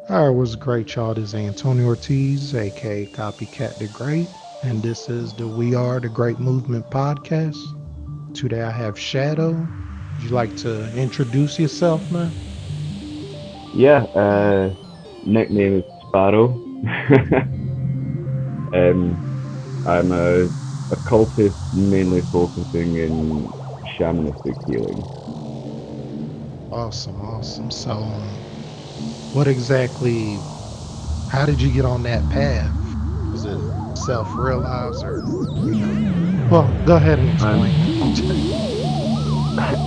Alright, what's great, y'all? This is Antonio Ortiz, aka Copycat the Great, and this is the We Are the Great Movement podcast. Today I have Shadow. Would you like to introduce yourself, man? Yeah, nickname is Sparrow. um, I'm a cultist mainly focusing in shamanistic healing. Awesome, awesome. So, what exactly, how did you get on that path? Was it self realized or? Well, go ahead and Um, explain it.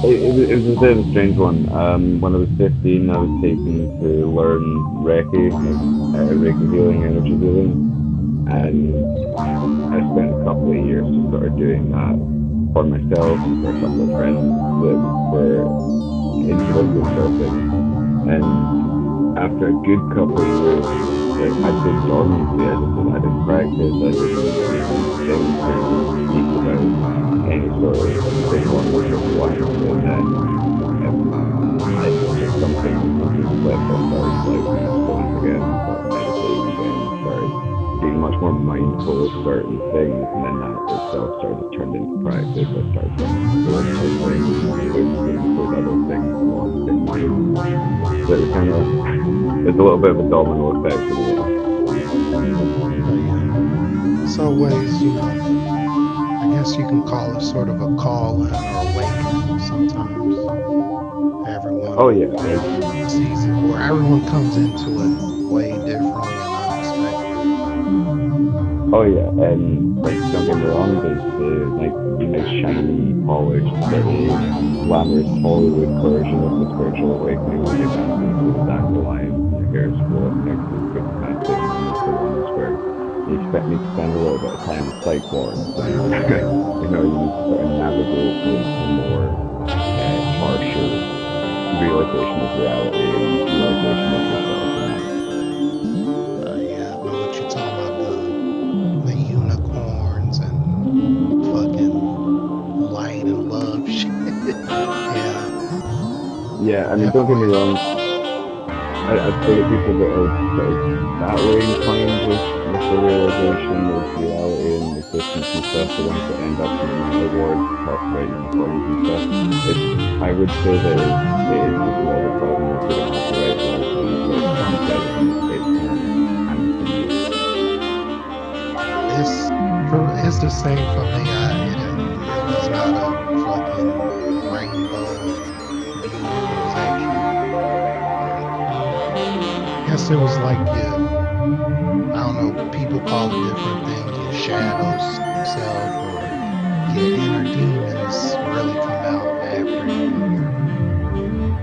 it was a bit of a strange one. When I was 15, I was taken to learn Reiki, like Reiki healing, energy healing, and I spent a couple of years just sort of doing that for myself and for a couple of friends that were into this sort of thing. And after a good couple of years, I'd go dormancy. I didn't practice. I didn't even think or speak about any sort of form of spiritual life. And then just something clicked. I started like stones again. I started meditating again. I started being much more mindful of certain things, and then that itself started turned into practice. I started getting into spiritual things, which would include other things along the same lines. So it was kind of it's a little bit of a domino effect in a way. Yeah. So, ways, I guess you can call it sort of a calling or awakening sometimes. Oh Everyone yeah, like sees it, or everyone comes into it way differently and unexpected. oh yeah, and like don't get me wrong, there's the nice shiny, polished, pretty, glamorous Hollywood version of the spiritual awakening where you're dancing through the dandelions and your hair is flowing next to the dramatic, and then there's the ones where you expect me to spend a little bit of time with psych wards and you need to sort of navigate the more harsher realization of reality and realization of yourself in life. Yeah, I know what you're talking about, the unicorns and fucking light and love shit. Yeah, Yeah, I mean, don't get me definitely. wrong. I'd say that people that are sort of that way inclined with the realization of reality and existence and stuff, the ones that end up in the mental wards to talk about unicorns and stuff, it's I would say that it is just more the problem is they don't have the right lifeline, the right context, and it's kind of hammy for me. It's the same for me. It was not a fucking rainbow and beauty. It was actually, yeah. I guess it was like I don't know. People call it different things. Your shadows self or your inner demons really come out after you're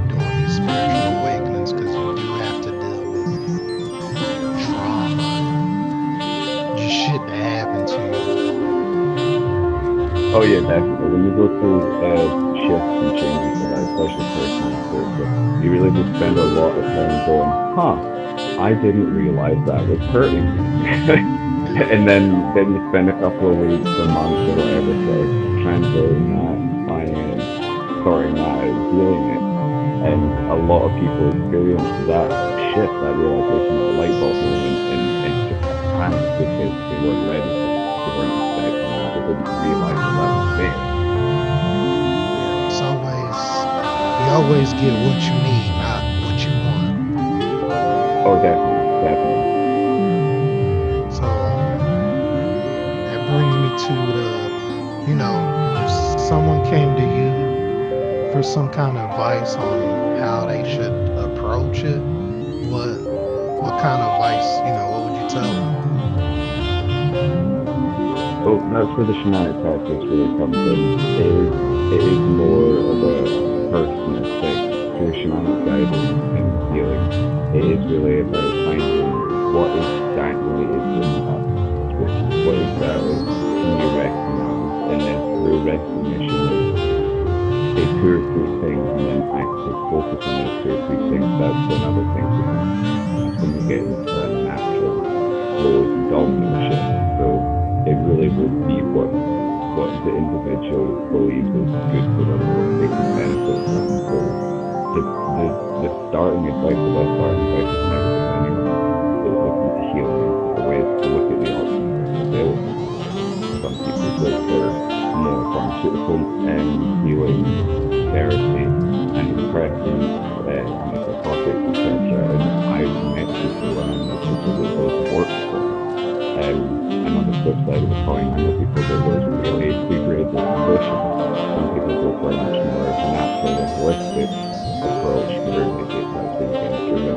doing these spiritual awakenings because you do have to deal with trauma and just shit that happened to you. Oh yeah, definitely. When you go through shifts and changes in life, especially personal and spiritual, you really just spend a lot of time going, "Huh, I didn't realize that was hurting me," Yeah, and then you spend a couple of weeks or months or whatever sort of translating that and applying it and sorting that out and healing it. And a lot of people experience that shift, that realization, that light bulb moment, and just a panic because they weren't ready for it. They weren't expecting that. They didn't realize that that was there. yeah. It's always you always get what you need, not what you want. Oh, definitely, definitely. So that brings me to if someone came to you for some kind of advice on how they should approach it, what what kind of advice, what would you tell them? Well, that's where the shamanic practice really comes in. It is more of a personal thing through shamanic guidance and healing. It is really about finding what exactly is in that space. What exactly can you recognize, and then through recognition of say two or three things, and then active focus on those two or three things. That's when other things become apparent. That's when you get into that natural flow of domino shift. So it really would be what the individual believes is good for them, what they can benefit from. So the starting advice, the best starting advice is never to find healing ways to look at the options that are available. Some people go for more pharmaceutical healing, therapy, antidepressants, antipsychotics, etc. And I've met people and I know people that those work for. And on the flip side of the coin, I know people that those really degrade their condition. Some people go for a much more naturalistic approach where it's like they've been through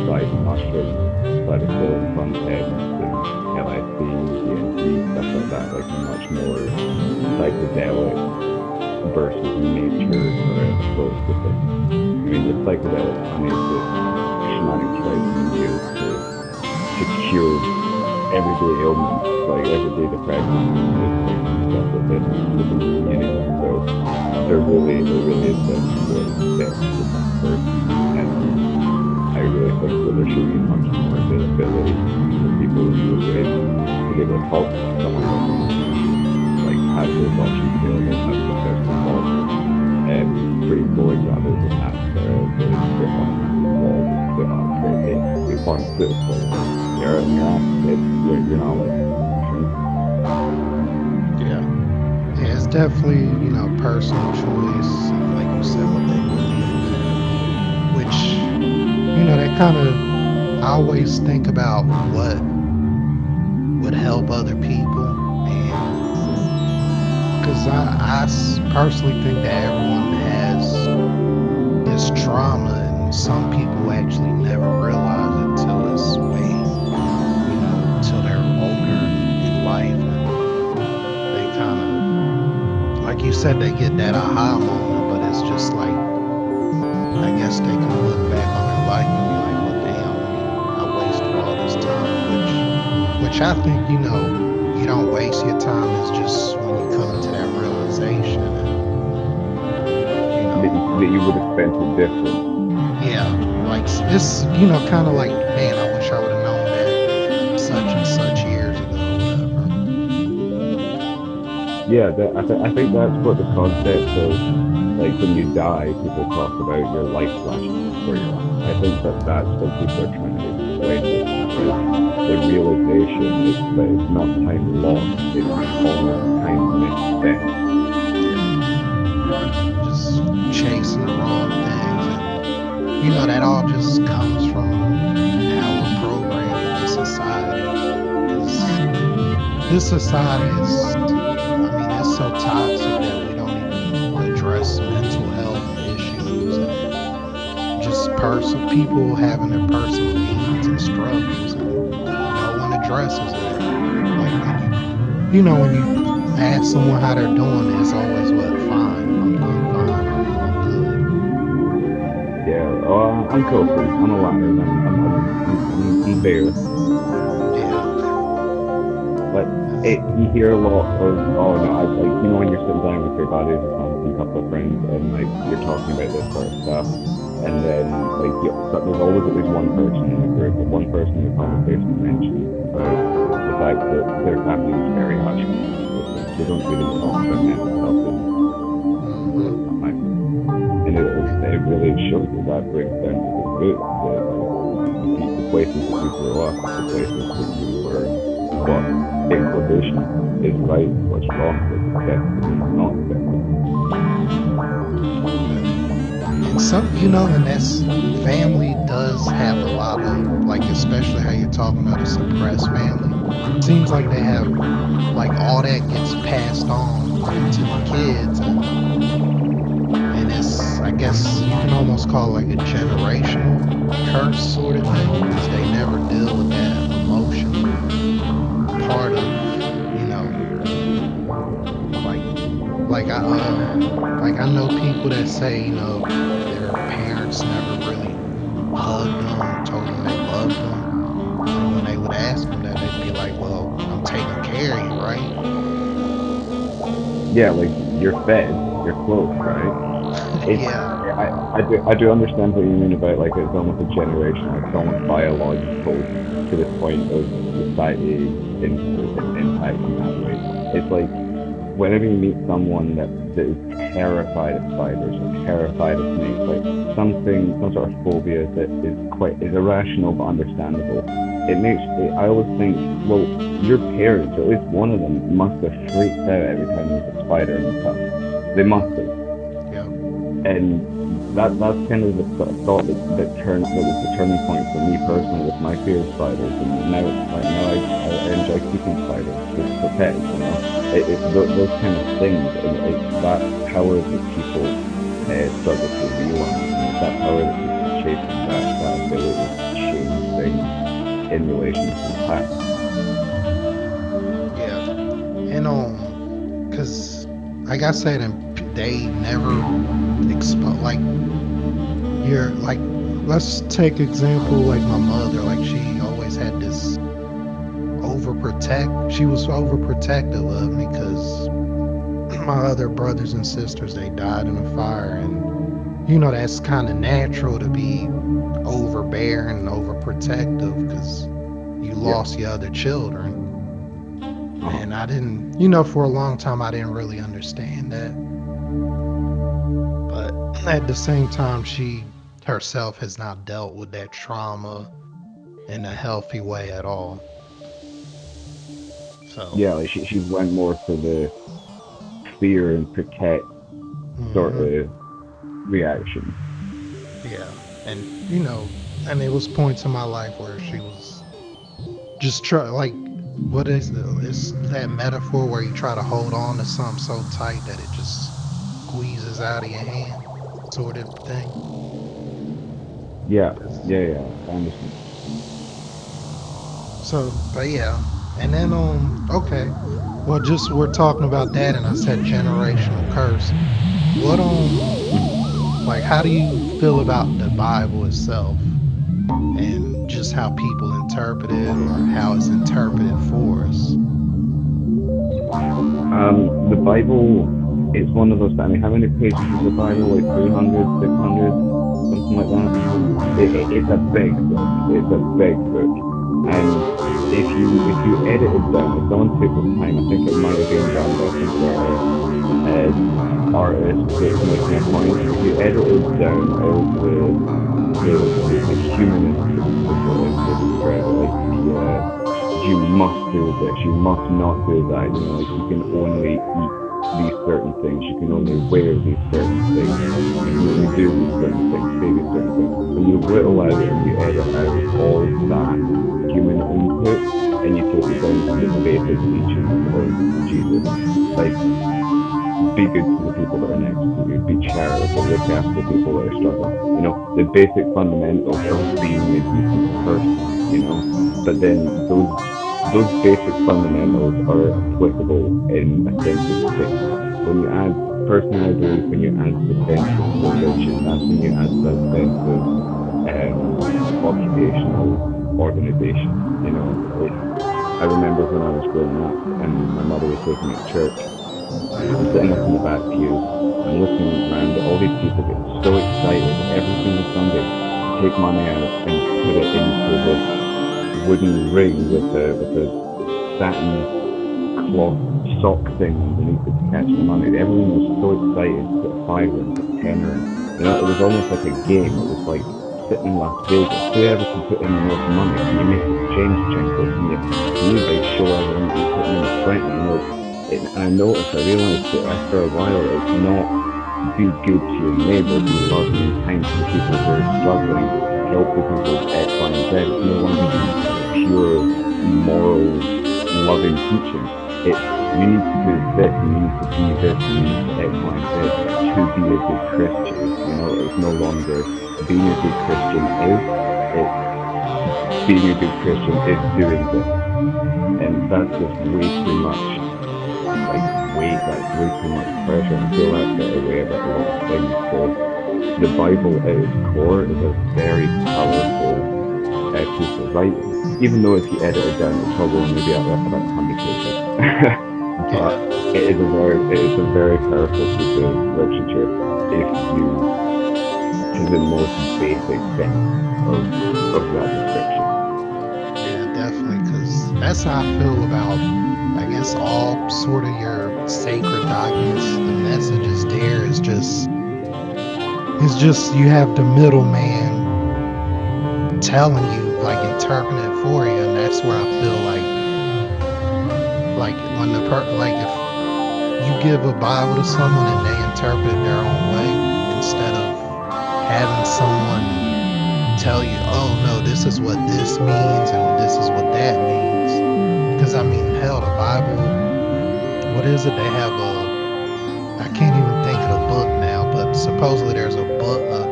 psilocybin mushrooms, psilocybin content, and LSD, DMT, stuff like that, like a much more psychedelic versus nature sort of approach to things. I mean, the psychedelic honey that shamanic tradition use to cure everyday ailments, like everyday depression and stuff that they with the community. So there really is that important step with that person. And I really think that there should be much more availability for people who are able to be able to talk to someone like have those options available, have the person involved, pretty boring rather than that the wall that are creating a pharmaceutical. You're not Yeah. Yeah, it's definitely, personal choice, and like you said, what they believe in. Which, that kind of, I always think about what would help other people. And because personally think that everyone has this trauma, and some people actually never realize it till it's way, till they're older in life. And they kind of, like you said, they get that aha moment, but it's just like, I guess they can look back on their life and be like, well, damn, I wasted all this time, which I think, you don't waste your time. It's just when you come into that realization, and, that you would have spent it different. yeah, like it's, kind of like, man, I wish I would have known that such and such years ago, whatever. Yeah, I think that's what the concept of like when you die, people talk about your life flashing before your eyes. I think that's what people are trying to explain with that, right? The realization is that it's not time lost, it's almost time misspent. Just chasing the wrong things, and that all just comes from how we're programmed in this society. Because this society is, I mean, it's so toxic that we don't even address mental health issues, and just people having their personal demons and struggles, and no one addresses that. Like when you ask someone how they're doing, it's always what, fine, I'm doing fine, I'm good. Yeah, I'm coping. I'm alive. I'm there. Yeah. But It's, you hear a lot of, oh no, I like, when you're sitting down with your buddies or something, a couple of friends, and like you're talking about this sort of stuff, and then like so there's always at least one person in the group, or one person in the conversation mentions about the fact that their family is very hush. They don't really talk about mental health hmm and like, and it really shows that brings down to the root that like the places that you grew up, the places that you were taught information is right, what's wrong, what's acceptable, what's not acceptable. and some, and that's, family does have a lot of, like, especially how you're talking about a suppressed family. Seems like they have, like, all that gets passed on to the kids, and it's, I guess you can almost call it like a generational curse sort of thing, because they never deal with that emotional part of, you know like I know people that say, their parents never really hugged them, told them they loved them, and when they would ask them that, they'd be like, well, I'm taking care of you, right? Yeah, like you're fed, you're clothed, right? It's Yeah. I do understand what you mean about like it's almost a generational, it's almost biological to the point of society impact in that way. It's like whenever you meet someone that is terrified of spiders or terrified of snakes, like some sort of phobia that is irrational but understandable, I always think, well, your parents, or at least one of them, must have freaked out every time there's a spider in the house. They must have. Yep. And that's kind of the thought that was the turning point for me personally with my fear of spiders. And now it's like now I enjoy keeping spiders just for pets. It's those kind of things, and it's that power that people struggle to realize. And it's that power that keeps chasing that ability to change things in relation to the past. Yeah. And cause like I said, and they never like you're like let's take example like my mother. Like she always had this overprotect. She was overprotective of me because my other brothers and sisters they died in a fire, and that's kind of natural to be overbearing and overprotective because you Yeah. lost your other children. Uh-huh. And I didn't, for a long time, I didn't really understand that. But at the same time, she herself has not dealt with that trauma in a healthy way at all. So, Yeah, like she went more for the fear and protect sort hmm of reaction. yeah. And, and it was points in my life where she was just like, what is it? It's that metaphor where you try to hold on to something so tight that it just squeezes out of your hand, sort of thing. Yeah, 'Cause- yeah, I understand. So, but yeah, and then okay, well, just we're talking about that, and I said generational curse. What Mhm. like, how do you feel about the Bible itself, and just how people interpret it, or how it's interpreted for us? The Bible, it's one of those. I mean, how many pages is the Bible? Like 300, 600, something like that. It's a big book. It's a big book, and if you edit it down, if someone took the time, I think it might have been done by some sort of uh, artist that's making a point. If you edit it down all the humanist way to describe it, like you must do this, you must not do that. Like you can only eat these certain things, you can only wear these certain things, you can only do these certain things, say these certain things. When you whittle out and you edit out all that human input and you take it down to the basic teachings of Jesus, like be good to the people that are next to you, be charitable, look after the people that are struggling. The basic fundamentals of being a decent person. But then those basic fundamentals are applicable in a sense of faith. When you add personal belief, when you add the sense of religion, that's when you add that sense of occupational organization. I remember when I was growing up and my mother was taking me to church. I'm sitting up in the back pew. I'm looking around at all these people get so excited every single Sunday to take money out and put it into this wooden ring with a satin cloth sock thing underneath it to catch the money. Everyone was so excited to put a fiver in, put a tenner in. It was almost like a game. It was like sitting in Las Vegas. Whoever can put in the most money, can you make the change jingle? Can you like show everyone that you're putting in plenty? And I noticed, I realized that after a while, it's not be good to your neighbor, be loving and kind to the people who are struggling, help the people with X, Y, and Z. It's no longer these pure moral loving teachings. It's you need to do this and you need to be this and you need to X, Y, and Z to be a good Christian. It's no longer being a good Christian it's being a good Christian is doing this. And that's just way too much like weight, that's way too much pressure, and I feel that's got away about a lot of things. So the Bible at its core is a very powerful piece of writing. Even though if you edit it down, it'll probably only be about 100 pages. But Yeah, it is a very powerful piece of literature if you to the most basic sense of of that description. yeah, definitely. Cause that's how I feel about, I guess, all sort of your sacred documents. The message is there. It's just you have the middleman telling you, like interpreting it for you, and that's where I feel like when like if you give a Bible to someone and they interpret it their own way instead of having someone tell you, oh no, this is what this means and this is what that means. Because I mean, hell, the Bible, what is it? They have I can't even think of the book now, but supposedly there's a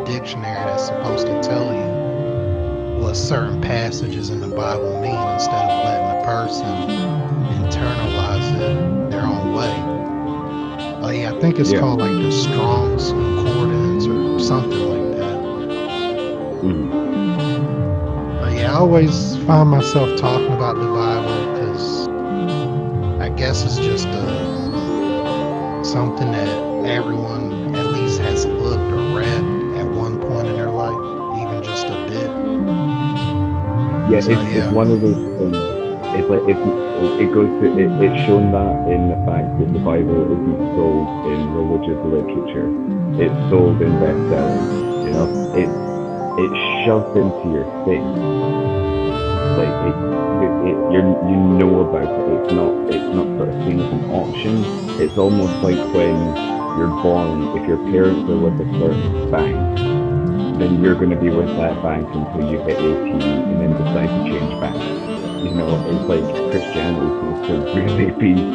dictionary that's supposed to tell you what certain passages in the Bible mean instead of letting a person internalize it their own way. Oh yeah, I think it's Yeah. called like the Strong's Concordance or something like that. Mm. But yeah, I always find myself talking about the Bible because I guess it's just something that everyone at least has looked or read at one point in their life, even just a bit. Yeah, So it's yeah, one of those things. It's like it goes to it's shown that in the fact that the Bible isn't sold in religious literature. It's sold in bestsellers. You know, it's shoved into your face. Like you know about it. It's not sort of seen as an option. It's almost like when you're born. If your parents are with a certain bank, then you're going to be with that bank until you hit 18 and then decide to change banks. You know, it's like Christianity seems to really be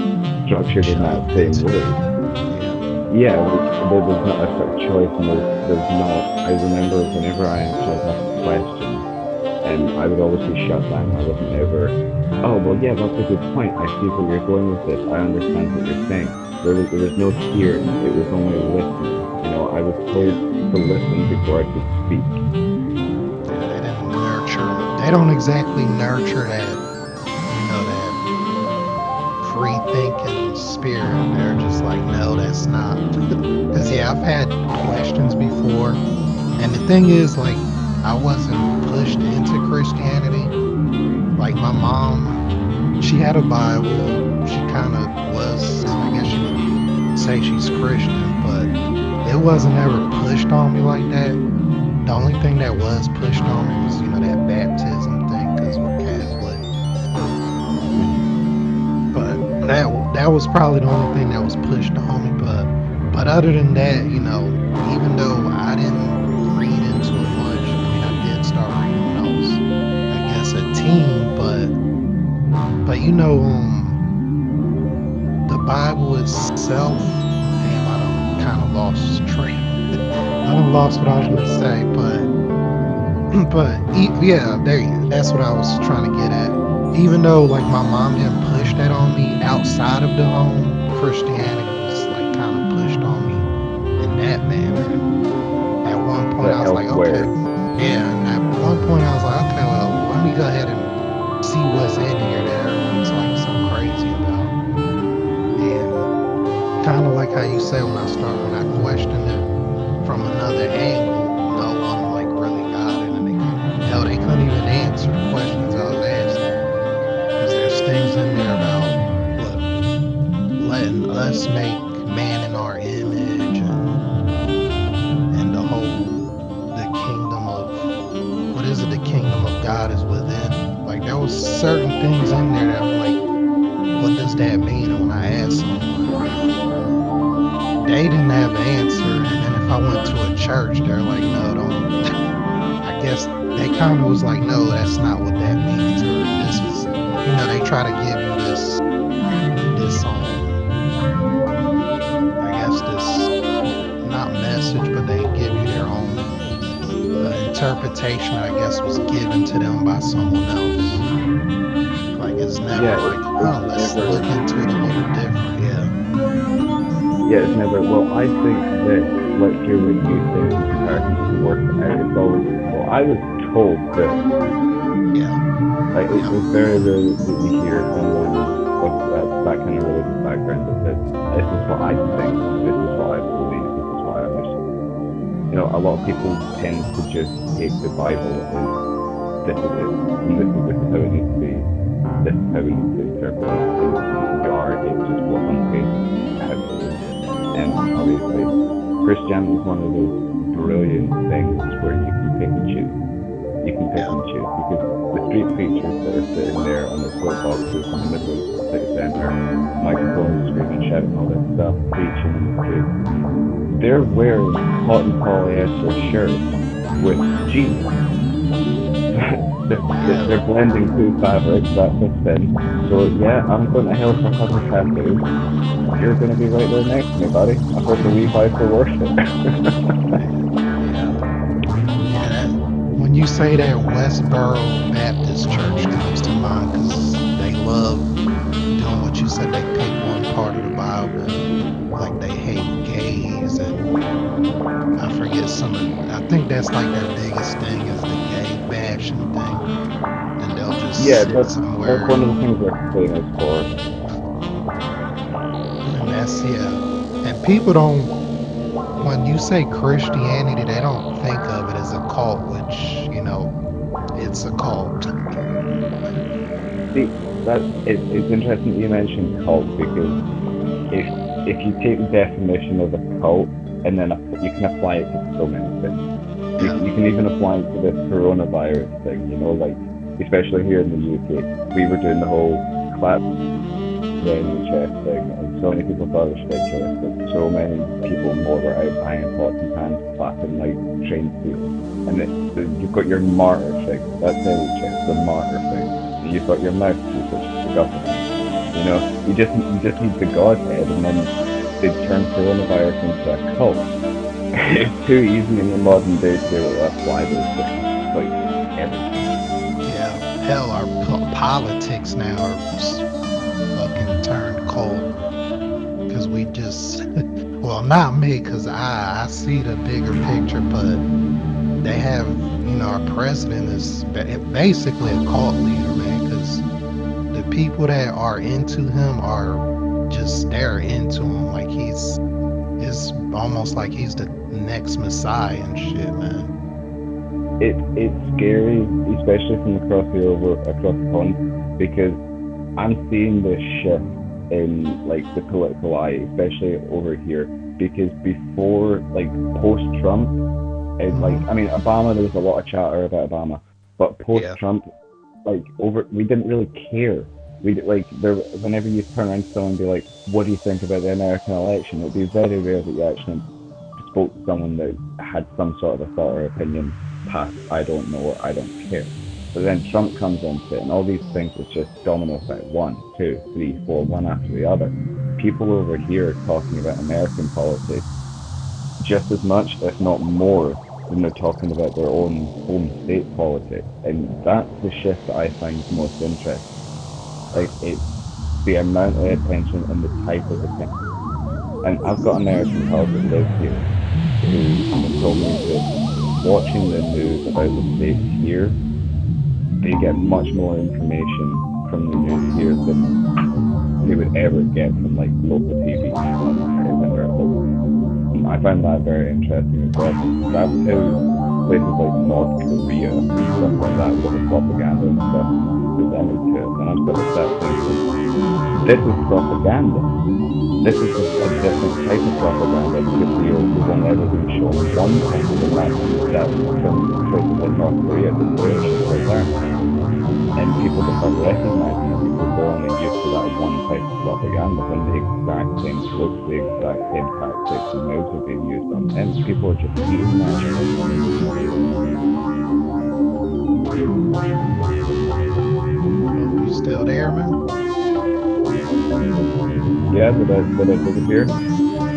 structured in that shoved same into way. you. Yeah. Yeah, like there's not a sort of choice, and there's not. I remember whenever I actually had questions, I would always be shut down. I wasn't ever. Oh well, yeah, that's a good point. I see where you're going with this. I understand what you're saying. There was no hearing. It was only listening. You know, I was told Yeah. to listen before I could speak. Yeah, they didn't nurture. They don't exactly nurture that, that free thinking spirit. They're just like, no, that's not. Because yeah, I've had questions before, and the thing is, like, I wasn't pushed into Christianity. Like my mom, she had a Bible. She kind of was, I guess you would say she's Christian, but it wasn't ever pushed on me like that. The only thing that was pushed on me was, that baptism thing because we're Catholic. Mm-hmm. But that was probably the only thing that was pushed on me. But other than that, even though I didn't read into it much, I mean, I did start reading when I was, I guess, a teen. But the Bible itself. Damn, I done kind of lost track. I done lost what I was gonna say, yeah, that's what I was trying to get at. Even though like my mom didn't push that on me outside of the home, Christianity was like kind of pushed on me in that manner. And at one point But I was like, elsewhere, okay, yeah. And at one point I was like, okay, well, let me go ahead and see what's in here that everyone's like so crazy about. And kind of like how you say when I questioned it from another angle, no one like really got it, and they couldn't even answer the questions I was asking because there's things in there about what letting us make man in our image and the kingdom of what is it? The kingdom of God is within. Like there was certain things in there that I'm like, what does that mean? And when I asked someone, they didn't have an answer. And then if I went to a church, they're like, no, don't. I guess they kind of was like, no, that's not what that means, or this is, they try to give you this I guess this not message, but they give you their own interpretation. I guess was given to them by someone else. Like it's never yeah, like, it's let's never. look into it a little different. Yeah, Yeah, it's never. Well, I think that let's hear what you think in comparison to work out. It's always. Well, I was told this. yeah, It's yeah, very rare that you hear someone with that kind of religious background that says, "This is what I think. This is what I believe. This is what I understand." You know, a lot of people tend to just take the Bible as this is it, and this is how it needs to be. this is how we need to interpret it, and you are, it's just what on the face of how it is. And obviously, Christianity is one of those brilliant things where you can pick and choose. You can pick Yeah. and choose because the street preachers that are sitting there on their soapboxes in the middle of the city centre, microphones screaming, shouting all this stuff, preaching in the streets, they're wearing cotton polyester shirts with Jesus. They're Yeah. blending two fabrics, that's a sin. So yeah, I'm going to hell for having tattoos. You're going to be right there next to me, buddy. I hope the Levi's for worship. Yeah. Yeah. When you say that, Westboro Baptist Church comes to mind because they love doing what you said. They pick one part of the Bible, like they hate gays, and I forget some of. I think that's like their biggest thing is the gay bashing thing, and they'll just Yeah, sit that's somewhere one of the things they're famous for. and that's yeah. And people don't. When you say Christianity, they don't think of it as a cult, which it's a cult. See, it's interesting that you mentioned cult because if if you take the definition of a cult and then you can apply it to so many things. Yeah. You can even apply it to this coronavirus thing. Like especially here in the UK, we were doing the whole clap the NHS thing, and so many people thought it was ridiculous, but so many people more were out buying pots and pans, clapping like train seals. And you've got your martyr thing, that's NHS, the martyr thing. And you've got your mouthpiece, which is the government. You just need the Godhead, and then they turn coronavirus into a cult. It's too easy in the modern day to be able to apply those things, like everything. Yeah. Hell, our politics now are fucking turned cold because we just, well, not me because I see the bigger picture, but they have, our president is basically a cult leader, man, because the people that are into him are just, they're into him. Like it's almost like he's the next Messiah and shit, man. It's scary, especially from across the pond, because I'm seeing this shift in like the political eye, especially over here. Because before, like post Trump, Hmm. I mean Obama, there was a lot of chatter about Obama, but post Yeah. Trump, we didn't really care. Whenever you turn around to someone and be like, "What do you think about the American election?" It'd be very rare that you actually spoke to someone that had some sort of a thought or opinion past "I don't know" or "I don't care." But then Trump comes into it, and all these things is just domino effect: one, two, three, four, one after the other. People over here are talking about American politics just as much, if not more, than they're talking about their own home state politics, and that's the shift that I find most interesting. Like it's the amount of attention and the type of attention. And I've got American pals that live here who have told me that watching the news about the states here, they get much more information from the news here than they would ever get from like local TV when they're at home. And I find that very interesting as well because that's how places like North Korea and stuff like that, with the propaganda and stuff presented to us. And I'm sort of sat thinking, this is propaganda. This is just a different type of propaganda because we've only ever been shown one thing, and that's from places like North Korea, dictatorship right there. And people just aren't recognizing it because they're only used to that one type of propaganda when the exact same tropes, the exact same tactics and moves are being used on them. People are just eating that shit. Oh, you still there, man? Yeah, did I disappear?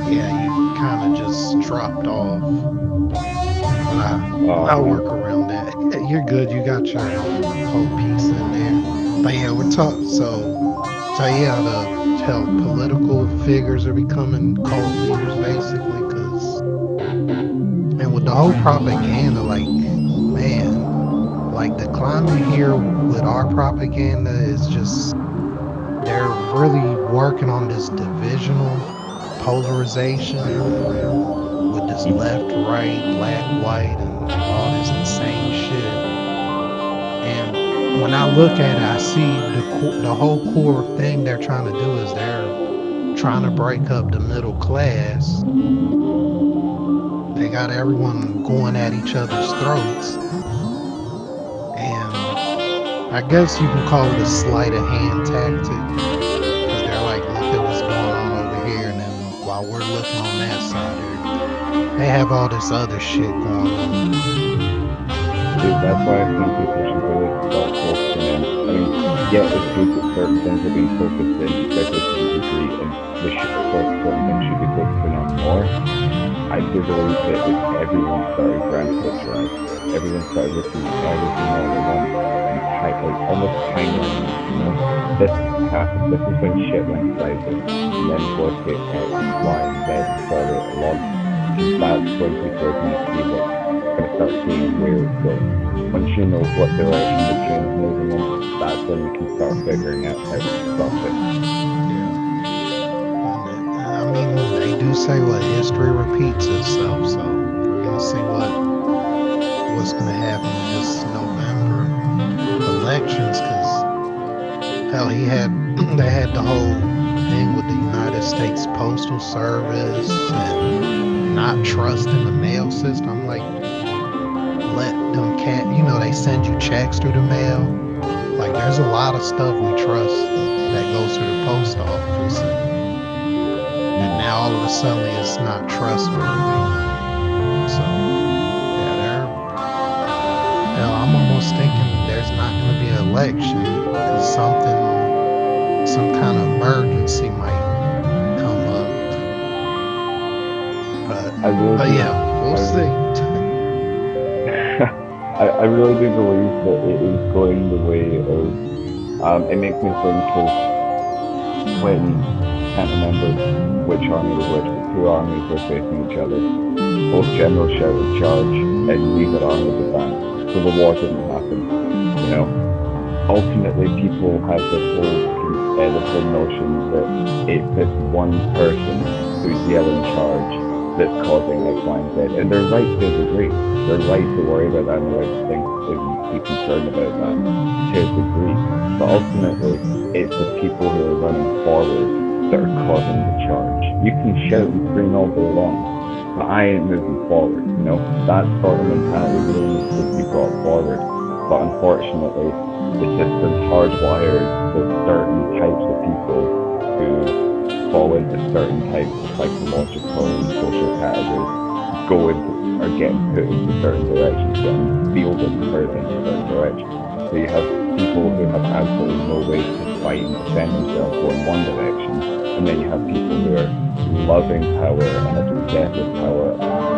Yeah, you kind of just dropped off, but Oh I'll man. work around that. You're good. You got your whole piece in there. But yeah, we're talking. So yeah, the tell political figures are becoming cult leaders basically, because and with the whole propaganda, like man, like the climate here with our propaganda is just they're really working on this divisional polarization with this left, right, black, white, and all this insane shit. And when I look at it, I see the whole core thing they're trying to do is they're trying to break up the middle class. They got everyone going at each other's throats, and I guess you can call it a sleight of hand tactic because they're like, look at what's going on over here, and then while we're looking on that side, they have all this other shit going on. See, that's why I think people should really start focusing in. I mean, yeah, it's good that certain things are being focused in, especially to the degree, and of course, certain things should be focusing on more. I do believe that if everyone started grand picture eyes, everyone started looking at everything all at once and like almost timeline, this happened. This is when shit went sideways, and then work it X, Y, and Z and follow it along. Because that's when people are going to see going to start seeing where it's going. Once you know what direction the train's moving in, that's when you can start figuring out how to stop it. Yeah, and I mean, they do say what history repeats itself, so we're gonna see what's gonna happen with this November elections. Because hell, he had they had the whole thing with the United States Postal Service and not trusting the mail system. Like, let them they send you checks through the mail. Like, there's a lot of stuff we trust that goes through the post office, and now all of a sudden it's not trustworthy. So yeah, they're hell. I'm almost thinking there's not going to be an election because some kind of emergency might come up. But I really but do. yeah, we'll I see. I really do believe that it is going the way of. It makes me think of when I can't remember which army was which, but two armies were facing each other. Both generals shouted charge, and neither army advanced, so the war didn't happen. You know, ultimately, people have this whole notion that it's this one person who's yelling charge that's causing X, Y, and Z, and they're right to a degree. They're right to worry about that and right to think and be concerned about that to a degree. But ultimately, it's the people who are running forward that are causing the charge. You can shout Yep. and scream all day long, but I ain't moving forward. That sort of mentality really needs to be brought forward. But unfortunately, the system's hardwired that certain types of people who fall into certain types of psychological and social categories go into are getting put into certain directions, getting fielded and hurt into certain directions. So you have people who have absolutely no way to fight and defend themselves go in one direction, and then you have people who are loving power and obsessed with power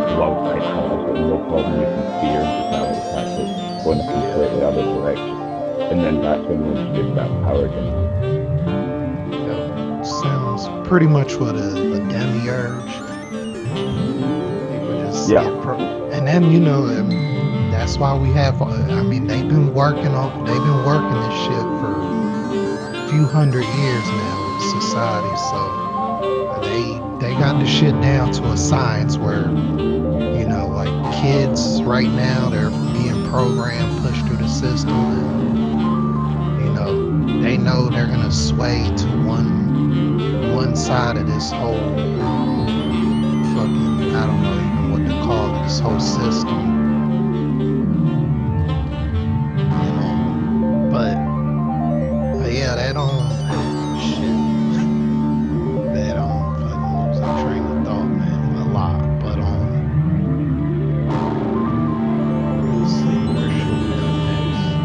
and have absolutely no problem using fear and brutality tactics go in a completely other direction. And then that's when you introduce that power dynamic. Yep. Sounds pretty much what a demiurge. People just Yeah, get and then that's why we have. I mean, they've been working this shit for a few hundred years now in society. So they got the shit down to a science where like kids right now they're being programmed, pushed through the system, and they know they're gonna sway to one side of this whole fucking, I don't know even what to call it, this whole system, you know. But yeah, they don't shit. They don't fucking losing train of thought, man, a lot. But let's see, where should we go next?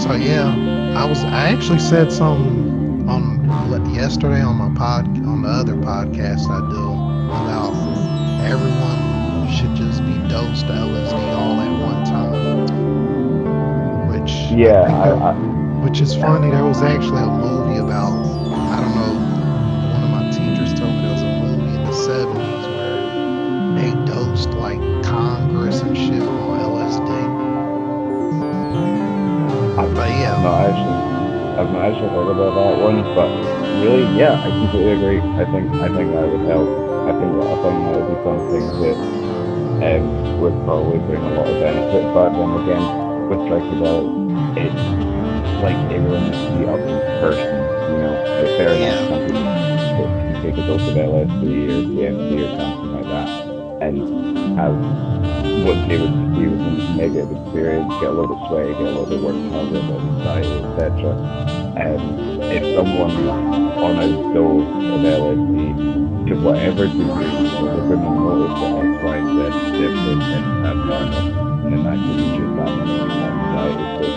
So yeah, I actually said something on yesterday on the other podcast I do about everyone should just be dosed LSD all at one time, which I yeah, think which is funny. There was actually a movie about, I don't know, one of my teachers told me there was a movie in the 70s where they dosed like Congress and shit on LSD. I've, But I've yeah, not actually, I've not actually heard about that one, but really, yeah, I completely agree. I think that would help. I think that would be something that would probably bring a lot of benefit. But then again, with psychedelics, it's like everyone has to be up in person. Fair enough. Yeah. Some people can take a dose of LSD or DMT or something like that, and have what they would perceive as a negative experience, get a little bit sweaty, get a little bit worked up, a little bit of anxiety, etc. If someone's on a dose of LSD to whatever degree, they're going to notice that X, Y, and Z is different and abnormal, and then that could reduce that anxiety. So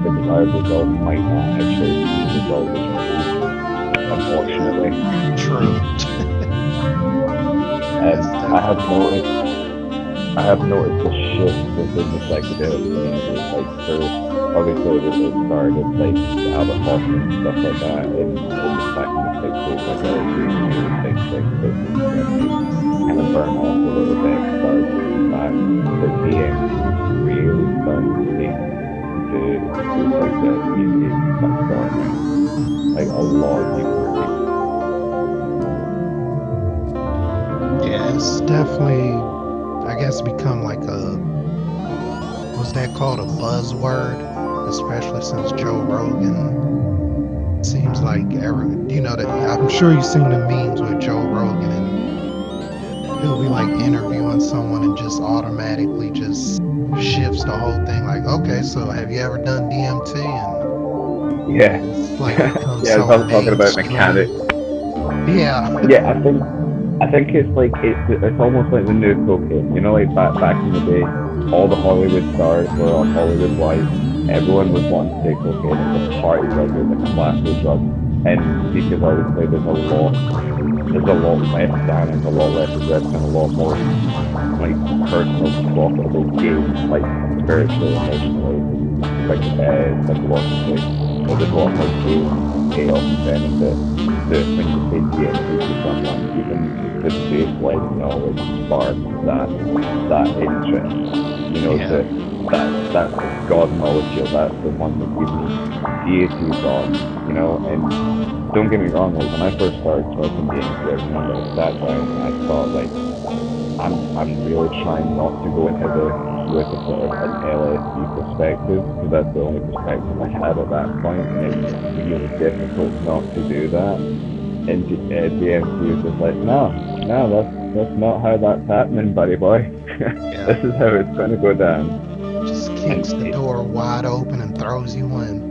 the desired result might not actually be the result that's produced, unfortunately. True. And That's definitely. I have noticed a shift within the psychedelic community. Like for obviously it started like Albert Hoffman and stuff like that back in the '60s, like LSD was a really big thing, but in the '70s kind of burned off a little bit, started to come back. But DMT is really starting to take the psychedelic community by storm now. Like a lot of people are taking it. Yeah, it's definitely, I guess, become like a, what's that called, a buzzword, especially since Joe Rogan seems like that I'm sure you've seen the memes with Joe Rogan, and he'll be like interviewing someone and just automatically just shifts the whole thing, like, okay, so have you ever done DMT? And Yeah. it's like become Yeah, so I'm talking about mechanics. mainstream. Yeah. Yeah, I think it's like it's almost like the new cocaine. Like back in the day, all the Hollywood stars were on Hollywood Lights. Everyone was wanting to take cocaine. It was a party drug. It was a classy drug. And because obviously there's a lot less damage, a lot less risk, and a lot more like personal profitable gain, like spiritually, emotionally, psychologically. There's a lot more gain, payoff, and benefit that when you pay DMT to someone, even the baseline knowledge sparks that interest. Yeah. That God molecule, that's the one that gives me deities on, and don't get me wrong, like when I first started smoking DMT, I remember I sat down and I thought like I'm really trying not to go into this with a sort of an LSD perspective because that's the only perspective I had at that point, and it was really difficult not to do that. And DMT was just like, no, no, that's not how that's happening, buddy boy. Yeah. This is how it's going to go down. Just And kicks the door wide open and throws you in.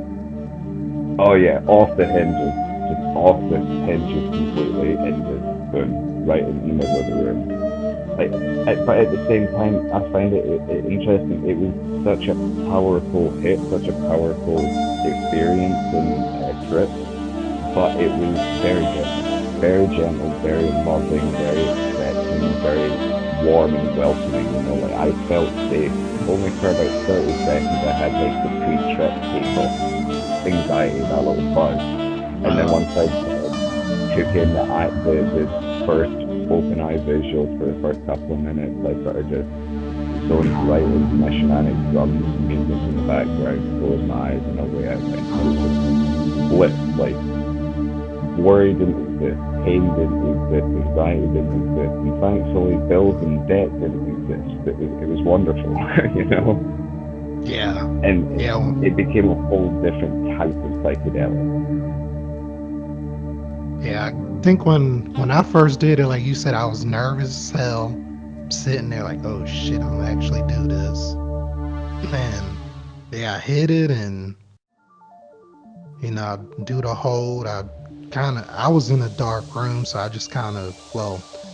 oh yeah, off the hinges, just off the hinges completely, and just boom, right in the middle of the room. Like, but at the same time, I find it interesting. It was such a powerful hit, such a powerful experience and trip, but it was very gentle, very loving, very accepting, very warm and welcoming. Like I felt safe. Only for about 30 seconds, I had like the pre-trip takeoff anxiety, that little buzz, and then Uh, once I took in the first open eye visuals for the first couple of minutes, I sort of just zoned right into my shamanic drums and music in the background, closed my eyes and away I went. I was just bliss, like worry didn't exist, pain didn't exist, anxiety didn't exist, and thankfully bills and debt didn't exist. It was wonderful, you know? yeah. And Yeah. it became a whole different type of psychedelic. Yeah. I think when I first did it, like you said, I was nervous as hell. Sitting there like, oh shit, I'm gonna actually do this. And yeah, I hit it, and I do the hold. I was in a dark room, so I just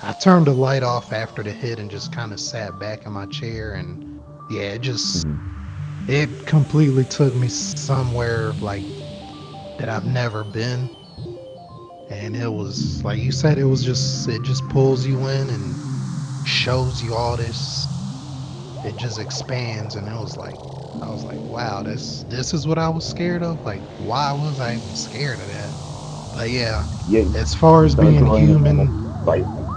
I turned the light off after the hit and just kind of sat back in my chair, and yeah, Mm-hmm. it completely took me somewhere like that I've never been. And it was like you said, it just pulls you in and shows you all this. It just expands, and I was like, wow, this is what I was scared of. Like, why was I even scared of that? But yeah, Yeah, as far you as start being growing in an human, excitement.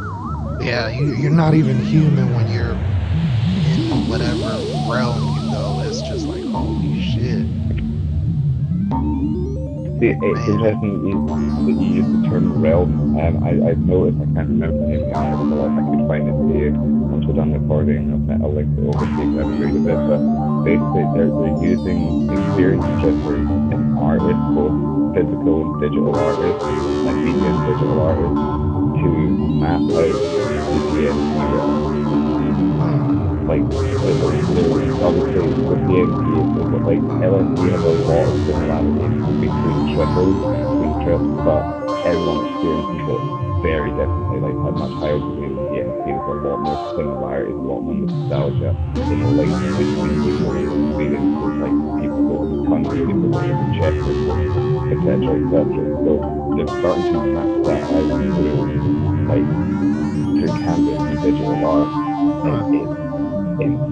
yeah, you're not even human when you're in whatever realm you go. It's just like, holy shit, See, it's man. interesting that you use the term realm. I've noticed, I can't remember the name of the article, if I could find it to you once we're done recording, I'll link it over so you can have a read of it. But basically they're using experienced strippers and artists, both physical and digital artists, like media and digital artists, to map out the DMT realm. Huh. Like there's obviously with DMT, like LSD has a lot of similarities between trips, but everyone experiences it very differently. Like a much higher degree than DMT, with a lot more similarities, a lot more nostalgia in the links between people and experiences. Like people go through tunnels, people go through chambers, etc., etc. So they're starting to map that out like through canvas and digital art, and Huh. it's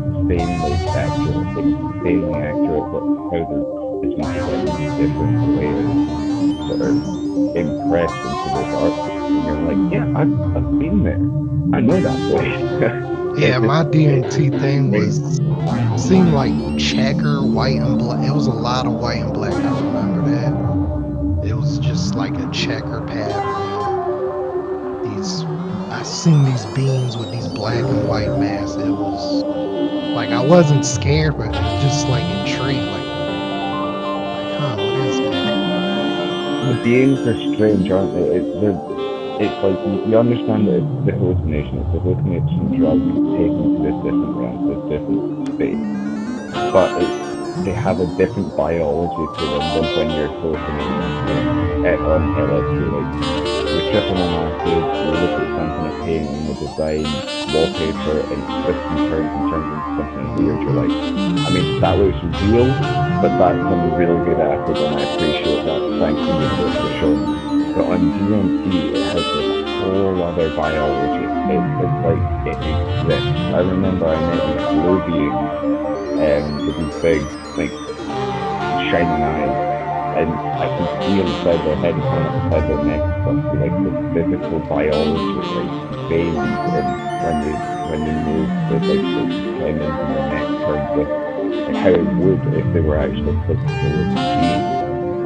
insanely accurate. But how there's these seven different layers sort of impressed into this art piece, and you're like, yeah, I've been there. I know that place. Yeah, my DMT It's thing crazy. was seemed like checker, white and black. It was a lot of white and black. I remember that. It was just like a checker pattern, and these I seen these beings with these black and white masks. It was like I wasn't scared, but it was just like intrigued, huh, what is that? The beings are strange, aren't they? It's like you understand that it's the hallucination. It's the hallucination drug taken to this different realm, this different space. But they have a different biology to them than when you're hallucinating, on LSD. Like you're tripping on acid, you look at something, a painting, a design, wallpaper, and it twists and turns into something weird. You're like, I mean, that looks real, but that's some really good acid, and I appreciate that. Thank you, universe, for showing me. But on DMT, it has this whole other biology. It's like it exists. I remember I met these blue beings, with these big, like, shining eyes, and I can see inside their head and kind of inside their neck and stuff, see like this physical biology, like veins, and when you move, the tendons in their neck turn with like how it would if they were actually physical beings.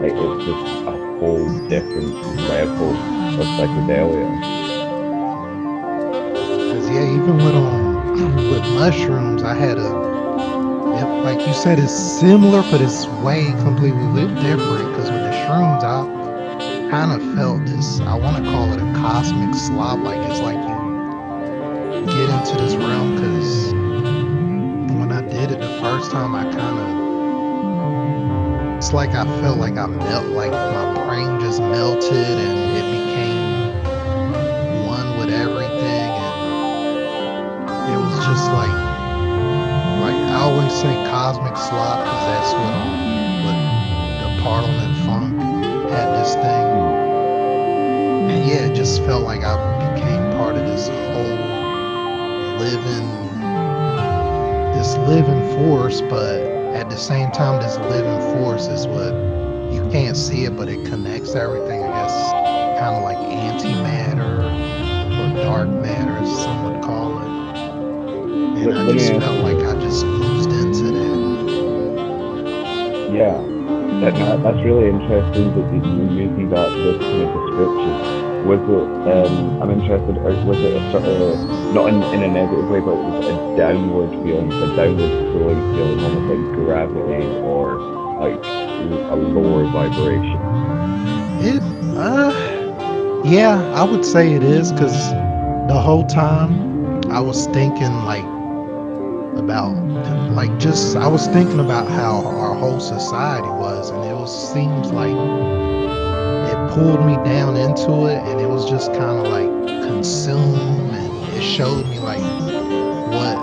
Like it's just a whole different level of psychedelia. Cause yeah, even with with mushrooms, I had a like you said, it's similar, but it's way completely different. Cause with the shrooms, I kind of felt this. I want to call it a cosmic slop. Like it's like you get into this realm. Cause when I did it the first time, I kind of it's like I felt like I melt, like my brain just melted and it became one with everything, and it was just like I always say cosmic slop because that's what the Parliament Funk had this thing, Mm. and yeah, it just felt like I became part of living this living force, but at the same time, this living force is what you can't see it, but it connects everything. I guess kind of like antimatter or dark matter, as some would call it. And I Let me just ask felt you like this. I just oozed into that. Yeah, that's really interesting that you're using those kind of descriptions. Was it? I'm interested. Was it a sort of, not in a negative way, but was it a downward feeling, a downward pulling feeling, almost like gravity, or like a lower vibration? It, yeah, I would say it is because the whole time I was thinking about just I was thinking about how our whole society was, and it was seems like it pulled me down into it, and it was just kind of like consume, and it showed me like like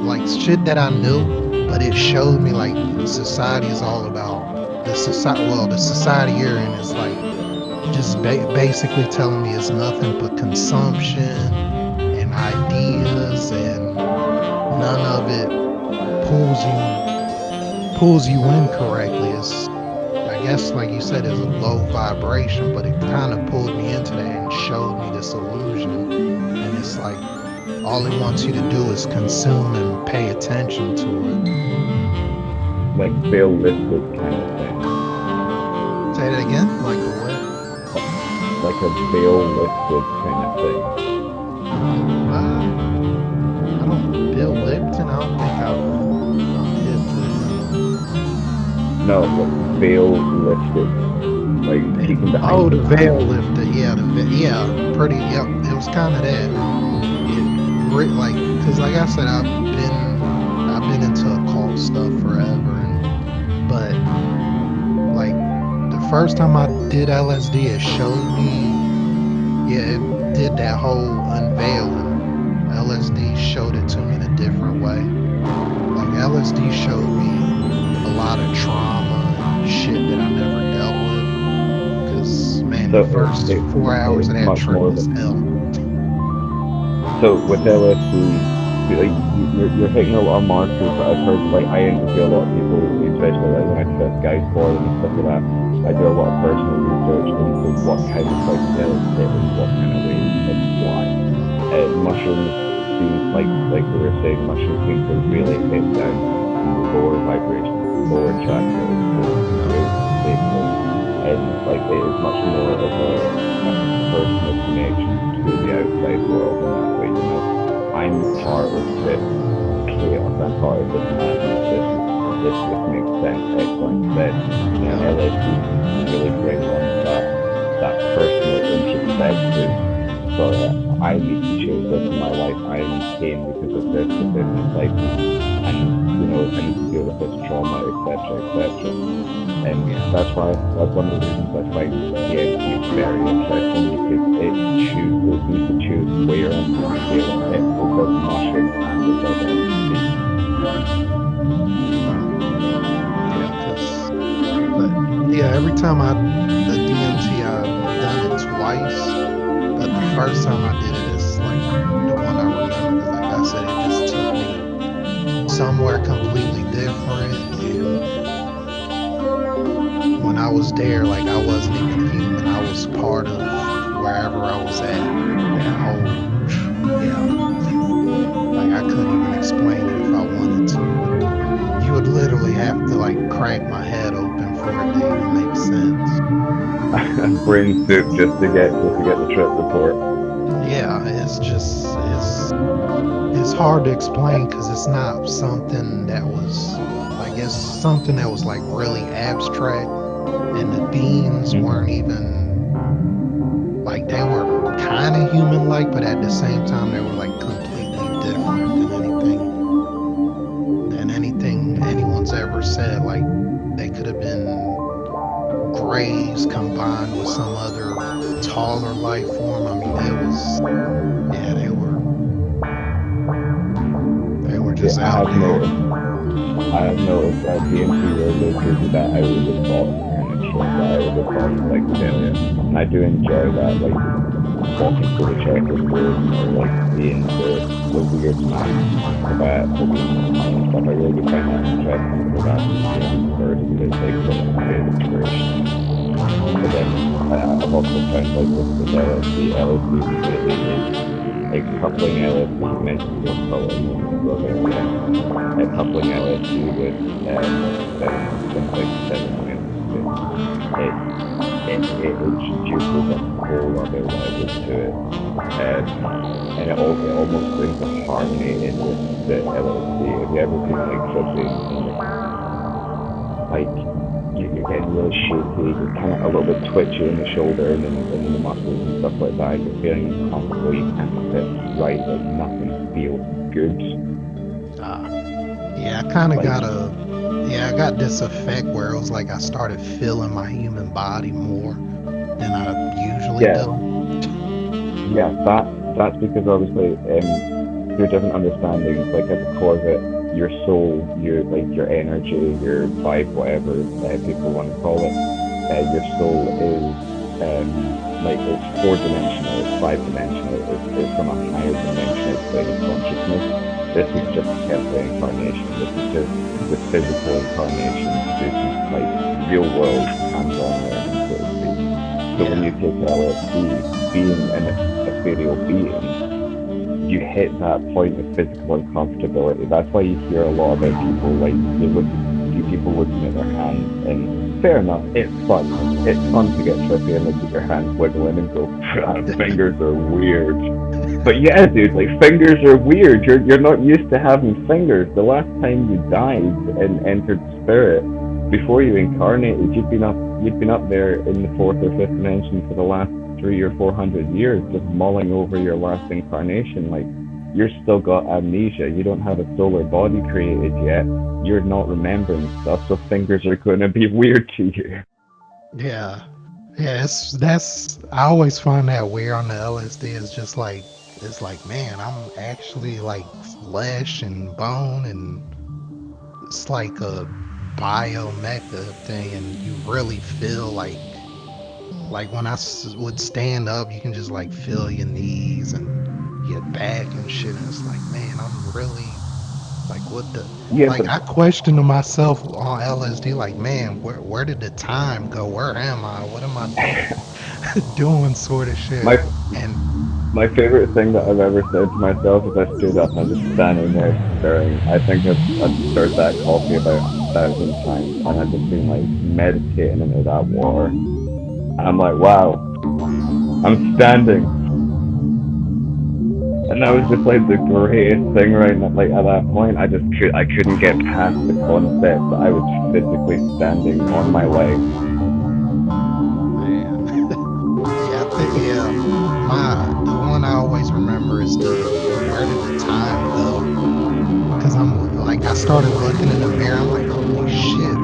like shit that I knew, but it showed me like society is all about the society you're in is like just basically telling me it's nothing but consumption and ideas, and none of it pulls you pulls you in correctly. It's I guess like you said, is a low vibration, but it kind of pulled me into that and showed me this illusion. And it's like all it wants you to do is consume and pay attention to it. Like veil lifted kind of thing, Say that again? Like a what? like a veil lifted kind of thing. I don't Bill Lipton. I don't think I've No, like veil lifted, like peeking Oh, behind the you. veil lifted. Yeah, yeah, pretty. Yep, it was kind of that. Like, cause like I said, I've been into occult stuff forever, and but like the first time I did LSD, it showed me. Yeah, it did that whole unveiling. LSD showed it to me in a different way. Like LSD showed me a lot of trauma and shit that I never dealt with. Cause man, So the first 4 hours of it's that much trip more of a was hell. so with LSD, like you're hitting a lot of markers that I've heard. Like I interview a lot of people, especially like when I do this guide for them and stuff like that. I do a lot of personal research into what kind of psychedelics hit in what kind of ways and why. Mhm. Mushrooms seem like we were saying, mushrooms seem to really hit down in the lower vibrations, the lower chakras, the Yep. real basic, and like it is much more of a personal connection to the outside world in that way. I'm part of this chaos. I'm part of this madness. This makes sense. X, Y, and Z. Yep. LSD really brings on that personal introspective sort of I need to change this in my life. I am in pain because of this within inside me, and I need to deal with this trauma, etc., etc. And Yeah. that's one of the reasons I find DMT very interesting because it seems to choose where on the scale it hits. It does mushrooms and it does LSD. Wow. Yeah. Cause, but yeah, every time the DMT, I've done it twice. But the first time I did it is like the one I remember. Cause like I said, it just took me somewhere completely different. And when I was there, like I wasn't even human. I was part of wherever I was at. That whole, yeah, like I couldn't even explain it if I wanted to, but you would literally have to like crack my head open for it to even make sense. Brain soup just to get the trip report. Yeah, it's hard to explain because it's not something that was like it's something that was like really abstract, and the beings Mm-hmm. weren't even like they were kind of human like, but at the same time they were like completely different than anything anyone's ever said. Like they could have been grays combined with some other taller life form. I mean, it was yeah, they were Yeah, just out there. I have noticed that DMT really gives you that out of the box kind of trip, that out of the box psychedelia, and I do enjoy that. Like walking through the checkerboard or like seeing the weird maps that open in the mind and stuff. I really do find that interesting because that's first to take from a bit of inspiration. But then I've also found like with LSD really is like coupling LSD. You mentioned your color a moment ago there, yeah. Coupling LSD with things like psilocybin, it it introduces a whole other level to it. And it almost brings a harmony in with the LSD. Have you ever been like tripping and it's like you're getting really shaky, you're kind of a little bit twitchy in the shoulder and in the muscles and stuff like that. You're feeling uncomfortable. You can't sit right. Like nothing feels good. Uh, yeah, I kind of Like got a yeah, I got this effect where it was like I started feeling my human body more than I usually yeah, do. yeah. That's because obviously through different understandings, like at the core of it, your soul, your like your energy, your vibe, whatever people want to call it, your soul is like it's four dimensional, it's five dimensional, it's from a higher dimensional plane of consciousness. This is just temporary incarnation. This is just the physical incarnation. This is like real world hands-on learning, so to speak. So when Yeah. you take LSD, being an ethereal being, you hit that point of physical uncomfortability. That's why you hear a lot about people like see people looking at their hands, and fair enough, it's fun. It's fun to get trippy and look at your hands wiggling and go, fingers are weird. But yeah, dude, like fingers are weird. You're not used to having fingers. The last time you died and entered spirit, before you incarnated, you'd been up there in the fourth or fifth dimension for the last 300 or 400 years, just mulling over your last incarnation. Like you're still got amnesia. You don't have a solar body created yet. You're not remembering stuff, so fingers are going to be weird to you. Yeah. Yeah, that's I always find that weird on the LSD. It's just like it's like, man, I'm actually like flesh and bone, and it's like a biomecha thing, and you really feel like when would stand up, you can just like feel your knees and your back and shit, and it's like, man, I'm really like what the Yeah, like but I question to myself on LSD, like, man, where did the time go? Where am I? What am I doing sort of shit. my And my favorite thing that I've ever said to myself is I stood up and I'm just standing there staring. I think I've stirred that coffee about 1,000 times, and I've just been like meditating into that water. And I'm like, wow, I'm standing. And that was just like the greatest thing right now. Like at that point, I couldn't get past the concept that I was physically standing on my legs. man, yeah, yeah, my the one I always remember is the where did the time go? Because I'm like I started looking in the mirror. I'm like, holy shit!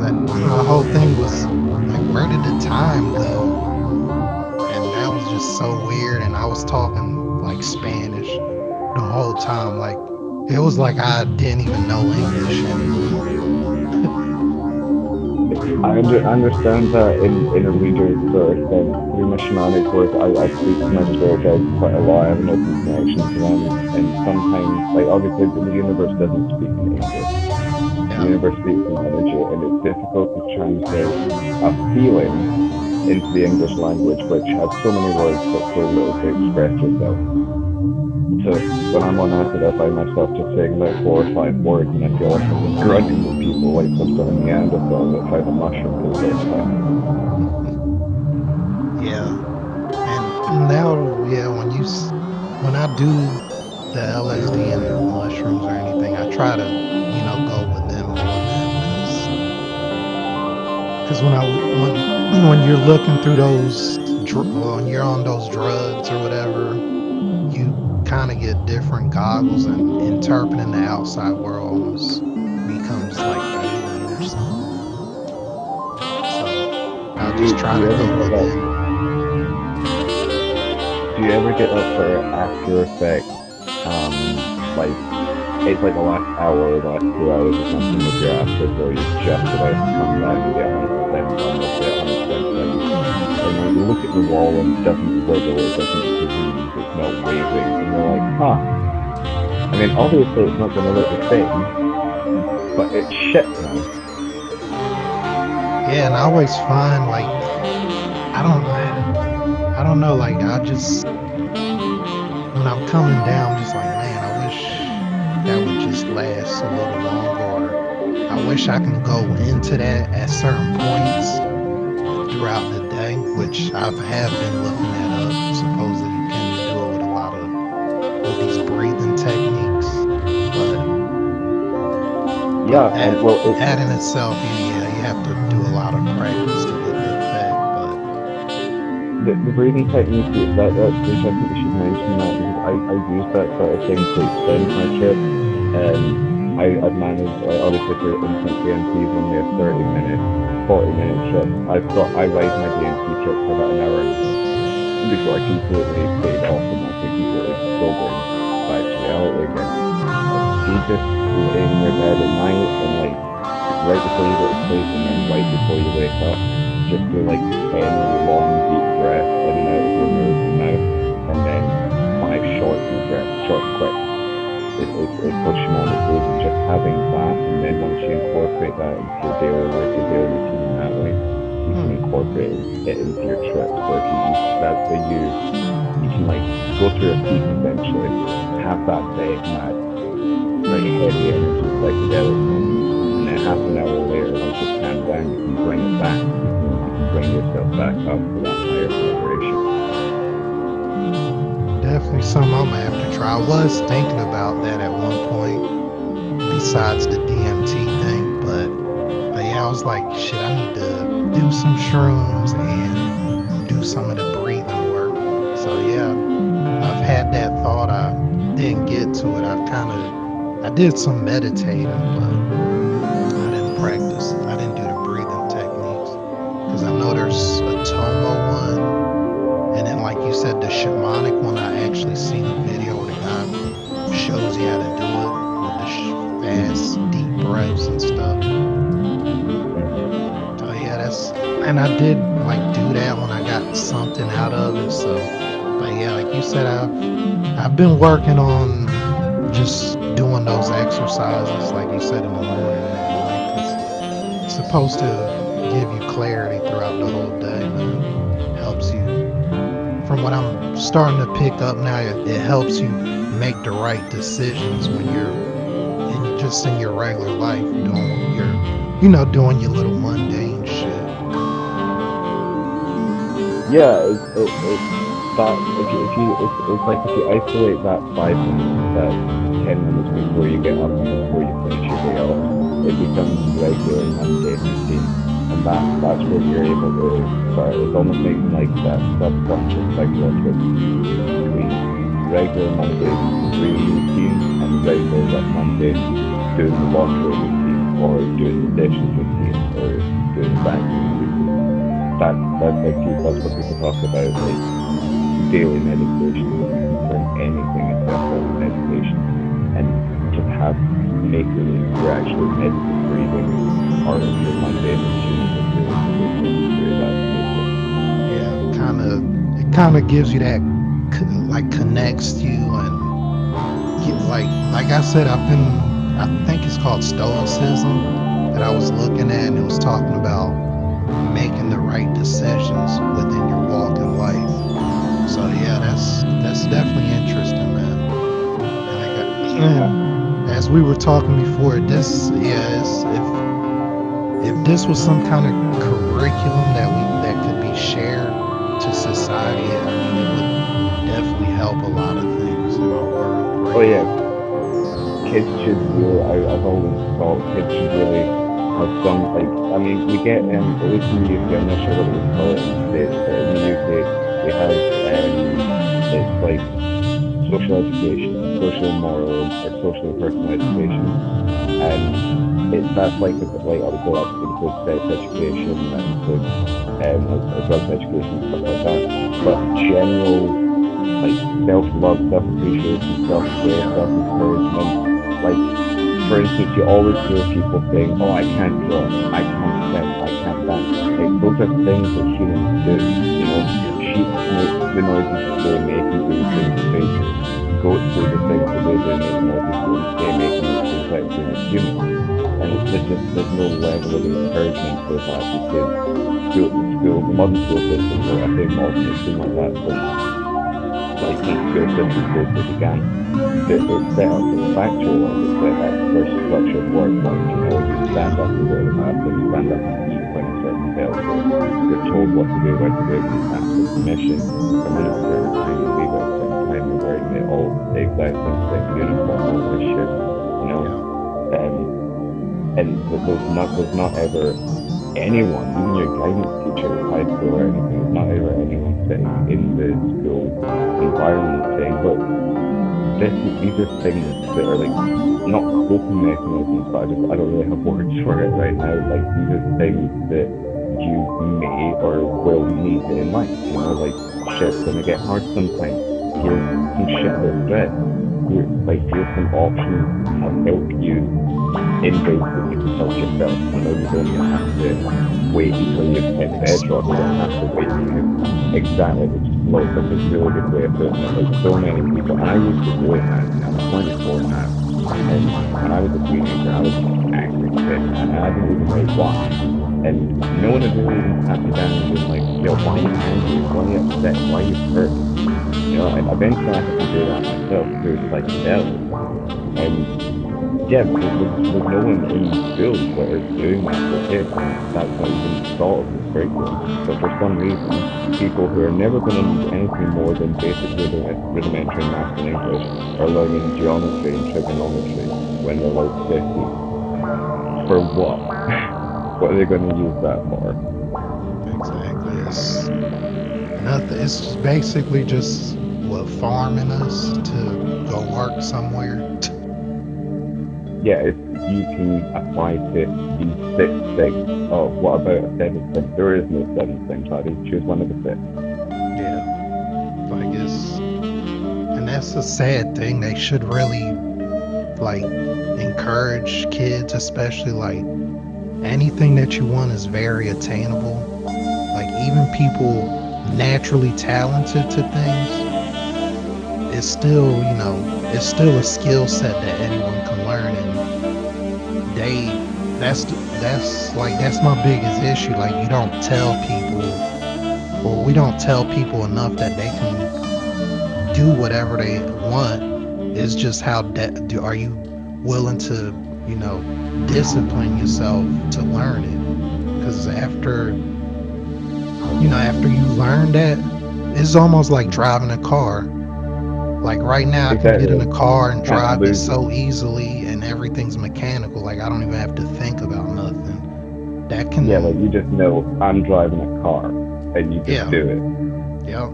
That the whole thing was like, where did the time go? And that was just so weird. And I was talking like Spanish the whole time. Like it was like I didn't even know English anymore. Understand that in a reader sort of sense. Through my shamanic work, I speak to my spirit guides quite a lot. I have an open connection to them, and sometimes, like obviously, the universe doesn't speak in English. The Yeah. universe speaks in energy, and it's difficult to translate a feeling into the English language, which has so many words but so little to express yourself. So when I'm on acid, I find myself just saying like 4 or 5 words, and I feel like I'm just grunting at people like some sort of Neanderthal that found a mushroom for the first time. Yeah. And now, yeah, when I do the LSD and mushrooms or anything, I try to, go within more, man, because when you're looking through those when you're on those drugs or whatever, you kind of get different goggles, and interpreting the outside world almost becomes like alien or something. So I'll just Do try you to ever go get that? within. Do you ever get that sort of after effect? Like it's like the last hour or the last 2 hours or something of your acid where you're just about to come down and get 100% done with it, 100% clean. And you look at the wall and it doesn't wiggle, it doesn't freeze, it's not waving, and you're like, huh. I mean, obviously it's not going to look the same, but it's shit now. Yeah, and I always find like I don't I don't know, like I just when I'm coming down, I'm just like, man, I wish that would just last a little longer, or I wish I can go into that at certain points throughout the day, which have been looking that up. Supposedly you can do it with a lot of with these breathing techniques, but Yeah, and that well, that in itself, you have to do a lot of practice to get the effect. But the breathing technique that's interesting. You should mention that because I use that sort of thing to extend my trips. I've managed obviously for instant DMTs only a 30 minute, 40 minute trip. I ride my DMT trips for about an hour and a half before I completely fade off and I get completely sober and back to reality again. You just lay in your bed at night and like right before you go to sleep and then right before you wake up, just do like 10 long deep breaths in and out of your mouth, and then 5 short deep breaths, short and quick. It's called shamanic breathing. Just having that, and then once you incorporate that into your daily work, your daily routine that way, you can hmm, incorporate it into your trip. So if that's the you can like go through a peak essentially, have that big mad like heavy energy psychedelic moment, and then half an hour later, once you've calmed down, you can bring it back. You can bring yourself back up to that higher vibration. definitely something I'm gonna have to try. I was thinking about that at one point, besides the DMT thing, but I was like, shit, I need to do some shrooms and do some of the breathing work. So yeah, I've had that thought. I didn't get to it. I did some meditating, but I didn't practice. I didn't do the breathing techniques because I know there's a Tomo one, and then like you said, the shamanic one. I actually seen a video where the guy shows you how to do it with the fast, deep breaths and stuff. So yeah, that's and I did like do that when I got something out of it. So, but yeah, like you said, I've been working on just doing those exercises, like you said, in the morning and at night, because it's supposed to give you clarity throughout the whole day, man. Helps you. From what I'm starting to pick up now, it helps you make the right decisions when you're just in your regular life doing your, doing your little mundane shit. Yeah, it that it's like if you isolate that 5 minutes, that 10 minutes before you get up and before you finish your day off, it becomes regular mundane routine, and that's where you're able to start. It's almost making like that subconscious psychological connection between regular mundane breathing routine and regular mundane doing the laundry routine or doing the dishes routine or doing the vacuuming routine. That's like that's what people talk about, like daily meditation, when you can turn anything into a form of meditation and just have making your actual meditative breathing part of your mundane routine is really really fascinating. Yeah, it kind of gives you that like connects you and get like I said, I think it's called stoicism that I was looking at, and it was talking about making the right decisions within your walk in life. So yeah, that's definitely interesting, man. And like Yeah, and as we were talking before, this yeah, if this was some kind of curriculum that could be shared to society, I mean, it would definitely help a lot of things in our world oh right yeah, now. kids should really. I've always thought kids should really have some, like, I mean, we get at least in the UK. I'm not sure what they call it in the States, but in the UK we have it's like social education, social moral or social and personal education, and that's like obviously that includes sex education, that includes like drugs education and stuff like that. But general like self love, self appreciation, self care, self encouragement. Like for instance, you always hear people saying, "Oh, I can't draw, I can't sing, I can't dance." Like those are things that humans do. You know, Yeah. sheep make the noises that they make and do the things that they do. Goats do the things that they do, make the noises that they make, and it's the exact same as humans. And there's no level of encouragement for that because the modern school systems, or I say modern, it's been like that since like since school systems basically began. It's set up for factual, it's set up for structured work. Like, you know, you stand up and go to the bathroom, you stand up and eat when a certain bell goes. You're told what to do, when to do it. You ask for permission to come in at a certain time and leave at a certain time. You're wearing the exact same uniform, all this shit. You know, Yeah. um, and there's not ever anyone, even your guidance teacher in high school or anything, there's not ever anyone sitting in the school environment saying, look, these are things that are like not coping mechanisms, but I don't really have words for it right now. Like these are things that you may or will need in life. You know, like shit's gonna get hard sometimes. Here's some shit that's threat. Here's some options to help you in ways that you can help yourself. I know you don't have to wait until you've hit bedrock. You don't have to wait to exactly explode. That's a really good way of putting it. Like so many people, and I used to do it, man. I'm 24 now, and when I was a teenager, I was an angry kid, man, and I didn't even know why. And no one had really even sat me down and been like, "Yo, why are you angry? Why are you upset? Why are you hurt?" You know, and eventually I had to do that myself through psychedelics. And yeah, there's no one in schools that are doing that for kids, and that's not even thought of in the curriculum. But for some reason, people who are never going to need anything more than basic rudimentary math and English are learning geometry and trigonometry when they're like 50. For what? What are they going to use that for? Exactly. It's nothing. It's just basically just what farming us to go work somewhere. Yeah, if you can apply to these six things. Oh, what about a seventh thing? There is no seventh thing, Charlie. Choose one of the six. Yeah. Like it's and that's a sad thing. They should really like encourage kids, especially like anything that you want is very attainable. Like even people naturally talented to things, it's still, it's still a skill set that anyone can learn. And they that's my biggest issue. Like you don't tell people, or we don't tell people enough that they can do whatever they want. It's just are you willing to, you know, discipline yourself to learn it? Because after you learn that, it's almost like driving a car. Like right now, I can get in Exactly. a car and Can't drive it lose it. so easily, and everything's mechanical. Like I don't even have to think about nothing. That Yeah, like can, you just know I'm driving a car, and you just yeah, do it. yep.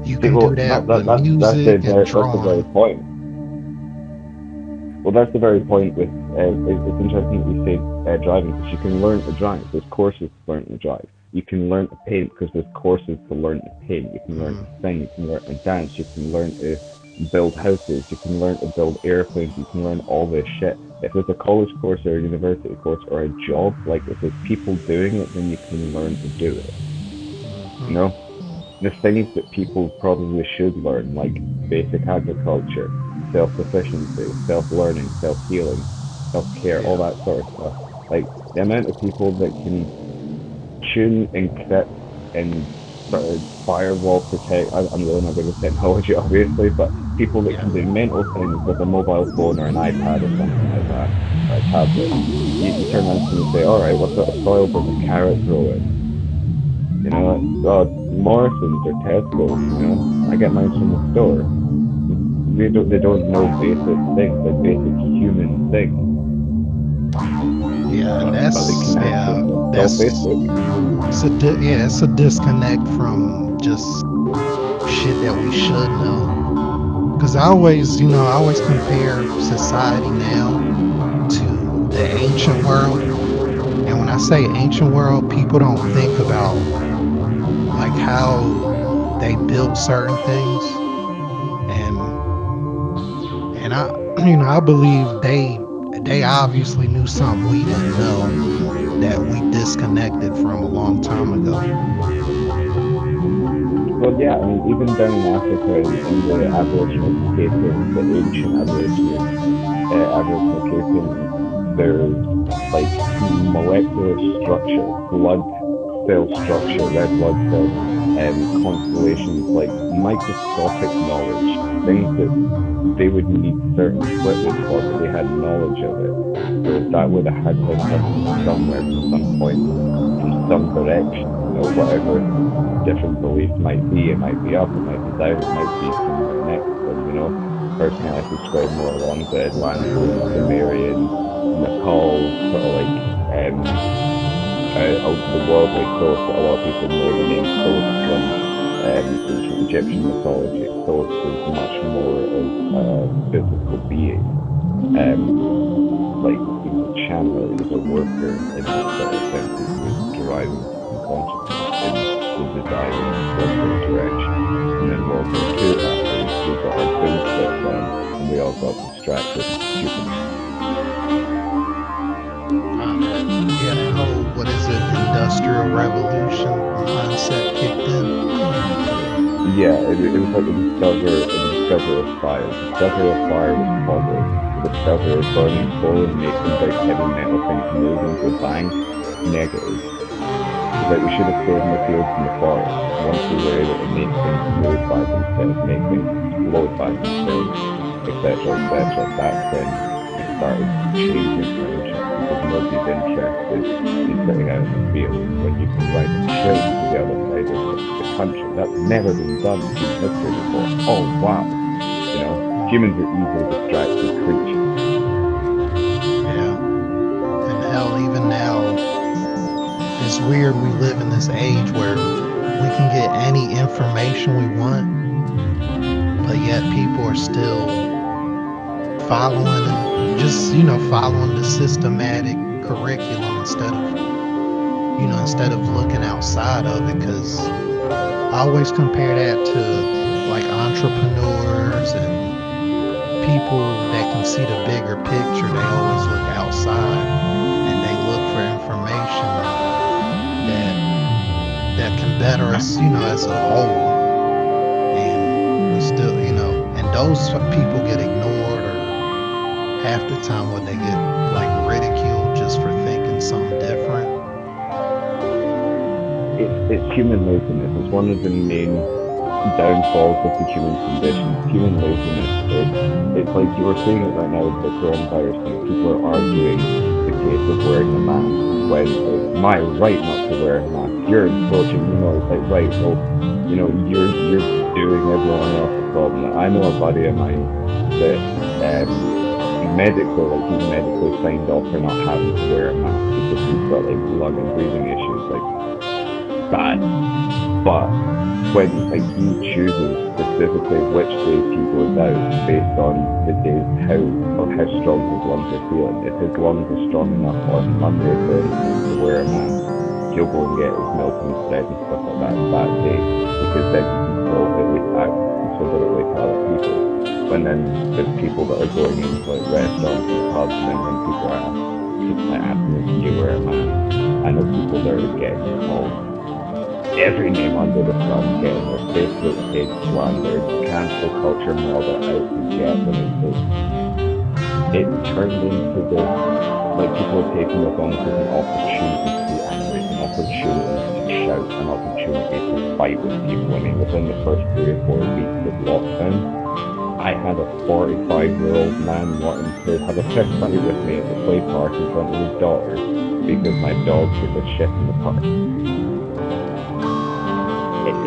You See, can well, do that with the music and that's the very drawing. point. Well, that's the very point with it's interesting that you say driving because you can learn to drive. There's courses to learn to drive. You can learn to paint because there's courses to learn to paint. You can learn to Mm, sing. You can learn to dance. You can learn to build houses. You can learn to build airplanes. You can learn all this shit. If there's a college course or a university course or a job, like if there's people doing it, then you can learn to do it. You hmm. know, the things that people probably should learn, like basic agriculture, self sufficiency, self learning, self healing, self care, all Yeah, that sort of stuff. Like the amount of people that can tune, encrypt, and sort of firewall protect. I'm really not good with technology, obviously, but people that yeah, can do mental things with a mobile phone or an iPad or something like that, or a tablet. You turn around to them and say, all right, what sort of soil does a carrot grow in? You know, Morrison's or Tesco's. You know, I get mine from the store. They don't know basic things, like basic human things, yeah. And but they can access them. It's all Facebook. it's a disconnect from just shit that we should know. Because I always compare society now to the ancient world. And when I say ancient world, people don't think about like how they built certain things. And I I believe they obviously knew something we didn't know that we disconnected from a long time ago. Well, yeah, I mean, even down in Africa, in the Aboriginal Cape Hills, the ancient Aboriginal Cape Hills, there's like molecular structure, blood cell structure, red blood cells, constellations, like microscopic knowledge, things that they would need certain equipment for, but they had knowledge of it. So that would have had to have come from somewhere, from some point, from some direction, whatever different beliefs might be. It might be up, it might be down, it might be somewhere next to them. Personally, I subscribe more along the Atlantean, Sumerian, Nepal, sort of like the worldly Thoth that a lot of people know the name Thoth from ancient Egyptian mythology. Thoth was much more of a physical being. Um, like he was a channeler, he was a worker in this sort of sense. He was deriving some consciousness in the desiring warfare direction. And then World War II happened, we got our doomsday plan, and we all got distracted and stupid. That whole, what is it, industrial revolution mindset kicked in. Yeah, it was like the discovery of fire. The discovery of fire was positive. The discovery of burning coal and making big heavy metal things move and go bang, negative. It's like we should have stayed in the fields and the forests. Once we were able to make things move by themselves, make things explode by themselves, etc., etc., that's when we started changing friendships because nobody's interested in sitting out in the field when you can ride a train to the other side of the country. That's never been done in human history before. Oh, wow. Humans are easily distracted creatures. Yeah. And hell, even now. weird we live in this age where we can get any information we want, but yet people are still following and just, following the systematic curriculum instead of looking outside of it. Because I always compare that to like entrepreneurs and people that can see the bigger picture. They always look outside and they look for information that can better us, as a whole. And we still, and those people get ignored, or half the time when they get like ridiculed just for thinking something different. It's human laziness. It's one of the main downfalls of the human condition. Human laziness. It's like you were saying it right now with the coronavirus thing. People are arguing the case of wearing a mask when it's my right not to wear a mask. You're encroaching, it's like, right, well, you're doing everyone else a problem. I know a buddy of mine that medically, like he's medically signed off for not having to wear a mask because he's got like lung and breathing issues, like bad. But when like he chooses specifically which days he goes out based on the days how strong his lungs are feeling. If his lungs are strong enough on Monday, for instance, to wear a mask, he'll go and get his milk and bread and stuff like that day, because then he can still at least act considerably to other people. When then there's people that are going into like restaurants and pubs, and then when people are asking them, can you wear a mask? I know people that are getting called every name under the sun, getting their Facebook page slandered, cancel culture mobbed out to get them. It turned into this, like people are taking this almost as an opportunity to be angry, an opportunity to shout, an opportunity to fight with people. I mean, within the first 3 or 4 weeks of lockdown, I had a 45-year-old man wanting to have a fist fight with me at the play park in front of his daughter because my dog took a shit in the park.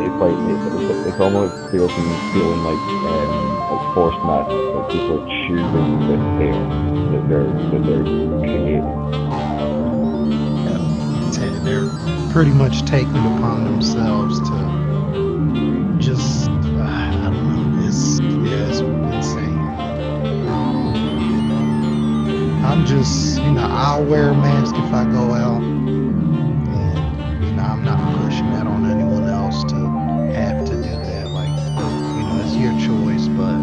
It's like it's almost feeling like forced madness. Like people are choosing this tale that they're creating. Yeah. They're pretty much taking it upon themselves to just I don't know. It's insane. I'm just, I'll wear a mask if I go out, and I'm not pushing that on anyone else to have to do that. Like, it's your choice, but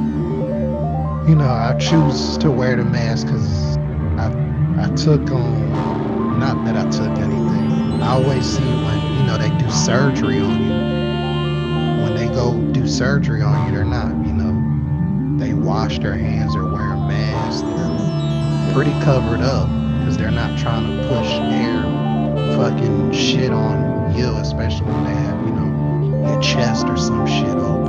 I choose to wear the mask because I took on, not that I took anything. I always see when they do surgery on you. When they go do surgery on you, they're not, they wash their hands or wear a mask. They're pretty covered up because they're not trying to push air fucking shit on you, especially when they have, your chest or some shit open.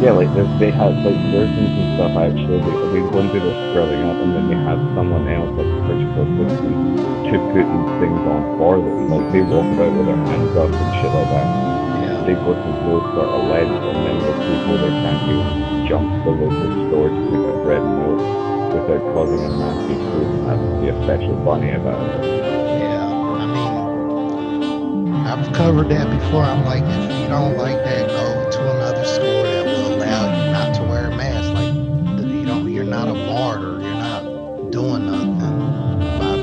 Yeah, like they have like nursings and stuff. Actually, they go and do their scrubbing up, and then they have someone else, like a surgical assistant, to put these things on for them. Like they walk about with their hands up and shit like that. Yeah. They go to those sort of lengths, and then the people that can't even jump to the local store to pick up bread and milk without causing a massive food and having to be especially funny about it. Yeah, I mean, I've covered that before. I'm like, if you don't like that, go to another store that will allow you not to wear a mask. Like, you're not a martyr. You're not doing nothing by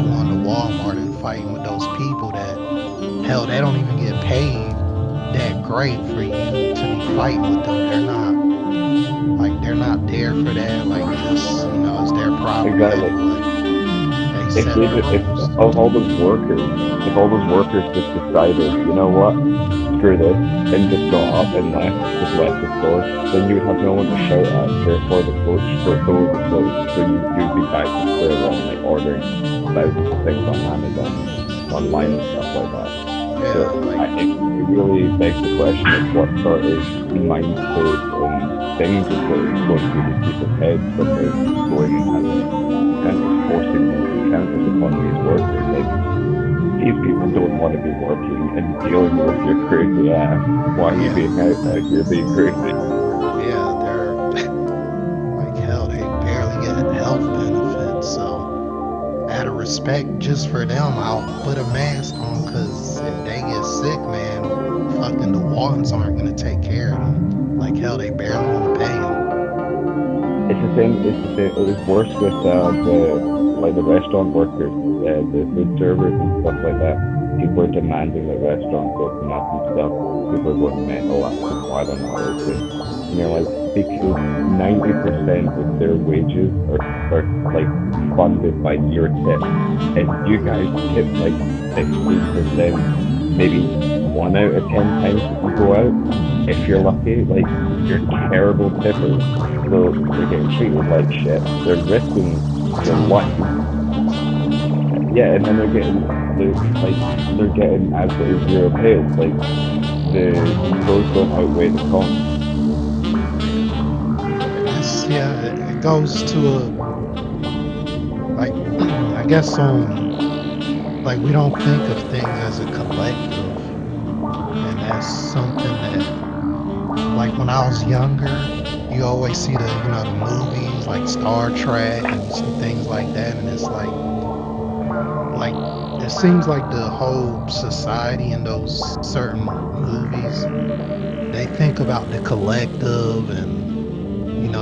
going to Walmart and fighting with those people that, hell, they don't even get paid that great for you to be fighting with them. They're not there for that. Like, just, it's their property. Exactly. They set the If rules. all those workers, if all those workers just decided, you know what, screw this, and just got up and left the store, then you would have no one to shout at. Therefore, the coach for close the close. So you'd be back to square one, like ordering thousands of things on Amazon, online and stuff like that. Yeah, So it really begs the question of what sort of mindset and things is going through these people's heads when they're going and having kind of forcing those encounters upon these workers. Like, these people don't want to be working and dealing with your crazy ass. Why are you being out there? You're being crazy. Yeah, they're like, hell, they barely get health benefits. So, out of respect just for them, I'll put a mask on because if they get sick, man, fucking the Wardens aren't gonna take care of them. Like hell, they barely want to pay them. It's the same. It's the same. It was worse with the restaurant workers, the food servers and stuff like that. People are demanding that restaurants open up and stuff. People are going mental asking why they're not open. And you're like, because 90% of their wages are like funded by your tip. If you guys tip like 16%, maybe 1 out of 10 times that you go out, if you're lucky, like you're terrible tippers, so they're getting treated like shit. They're risking their life. Yeah, and then they're getting absolutely zero pay. It's like the pros don't outweigh the cons. Yeah, it's yeah. It goes to a like I guess like we don't think of things as a collective, and that's something that like when I was younger, you always see the movies like Star Trek and some things like that, and it's like it seems like the whole society in those certain movies they think about the collective, and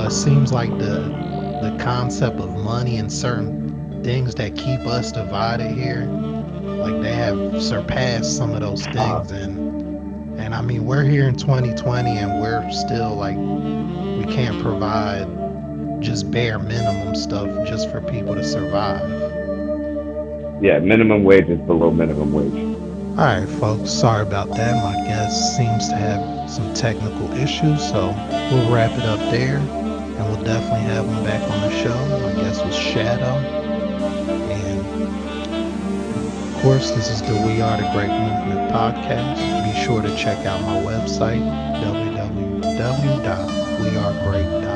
it seems like the concept of money and certain things that keep us divided here, like they have surpassed some of those Uh, things, and I mean we're here in 2020 and we're still like we can't provide just bare minimum stuff just for people to survive. yeah, minimum wage is below minimum wage. All right, folks, sorry about that. My guest seems to have some technical issues, so we'll wrap it up there and we'll definitely have him back on the show. My guest was Shadow, and of course, this is the We Are the Great Movement podcast. Be sure to check out my website, www.wearegreat.com.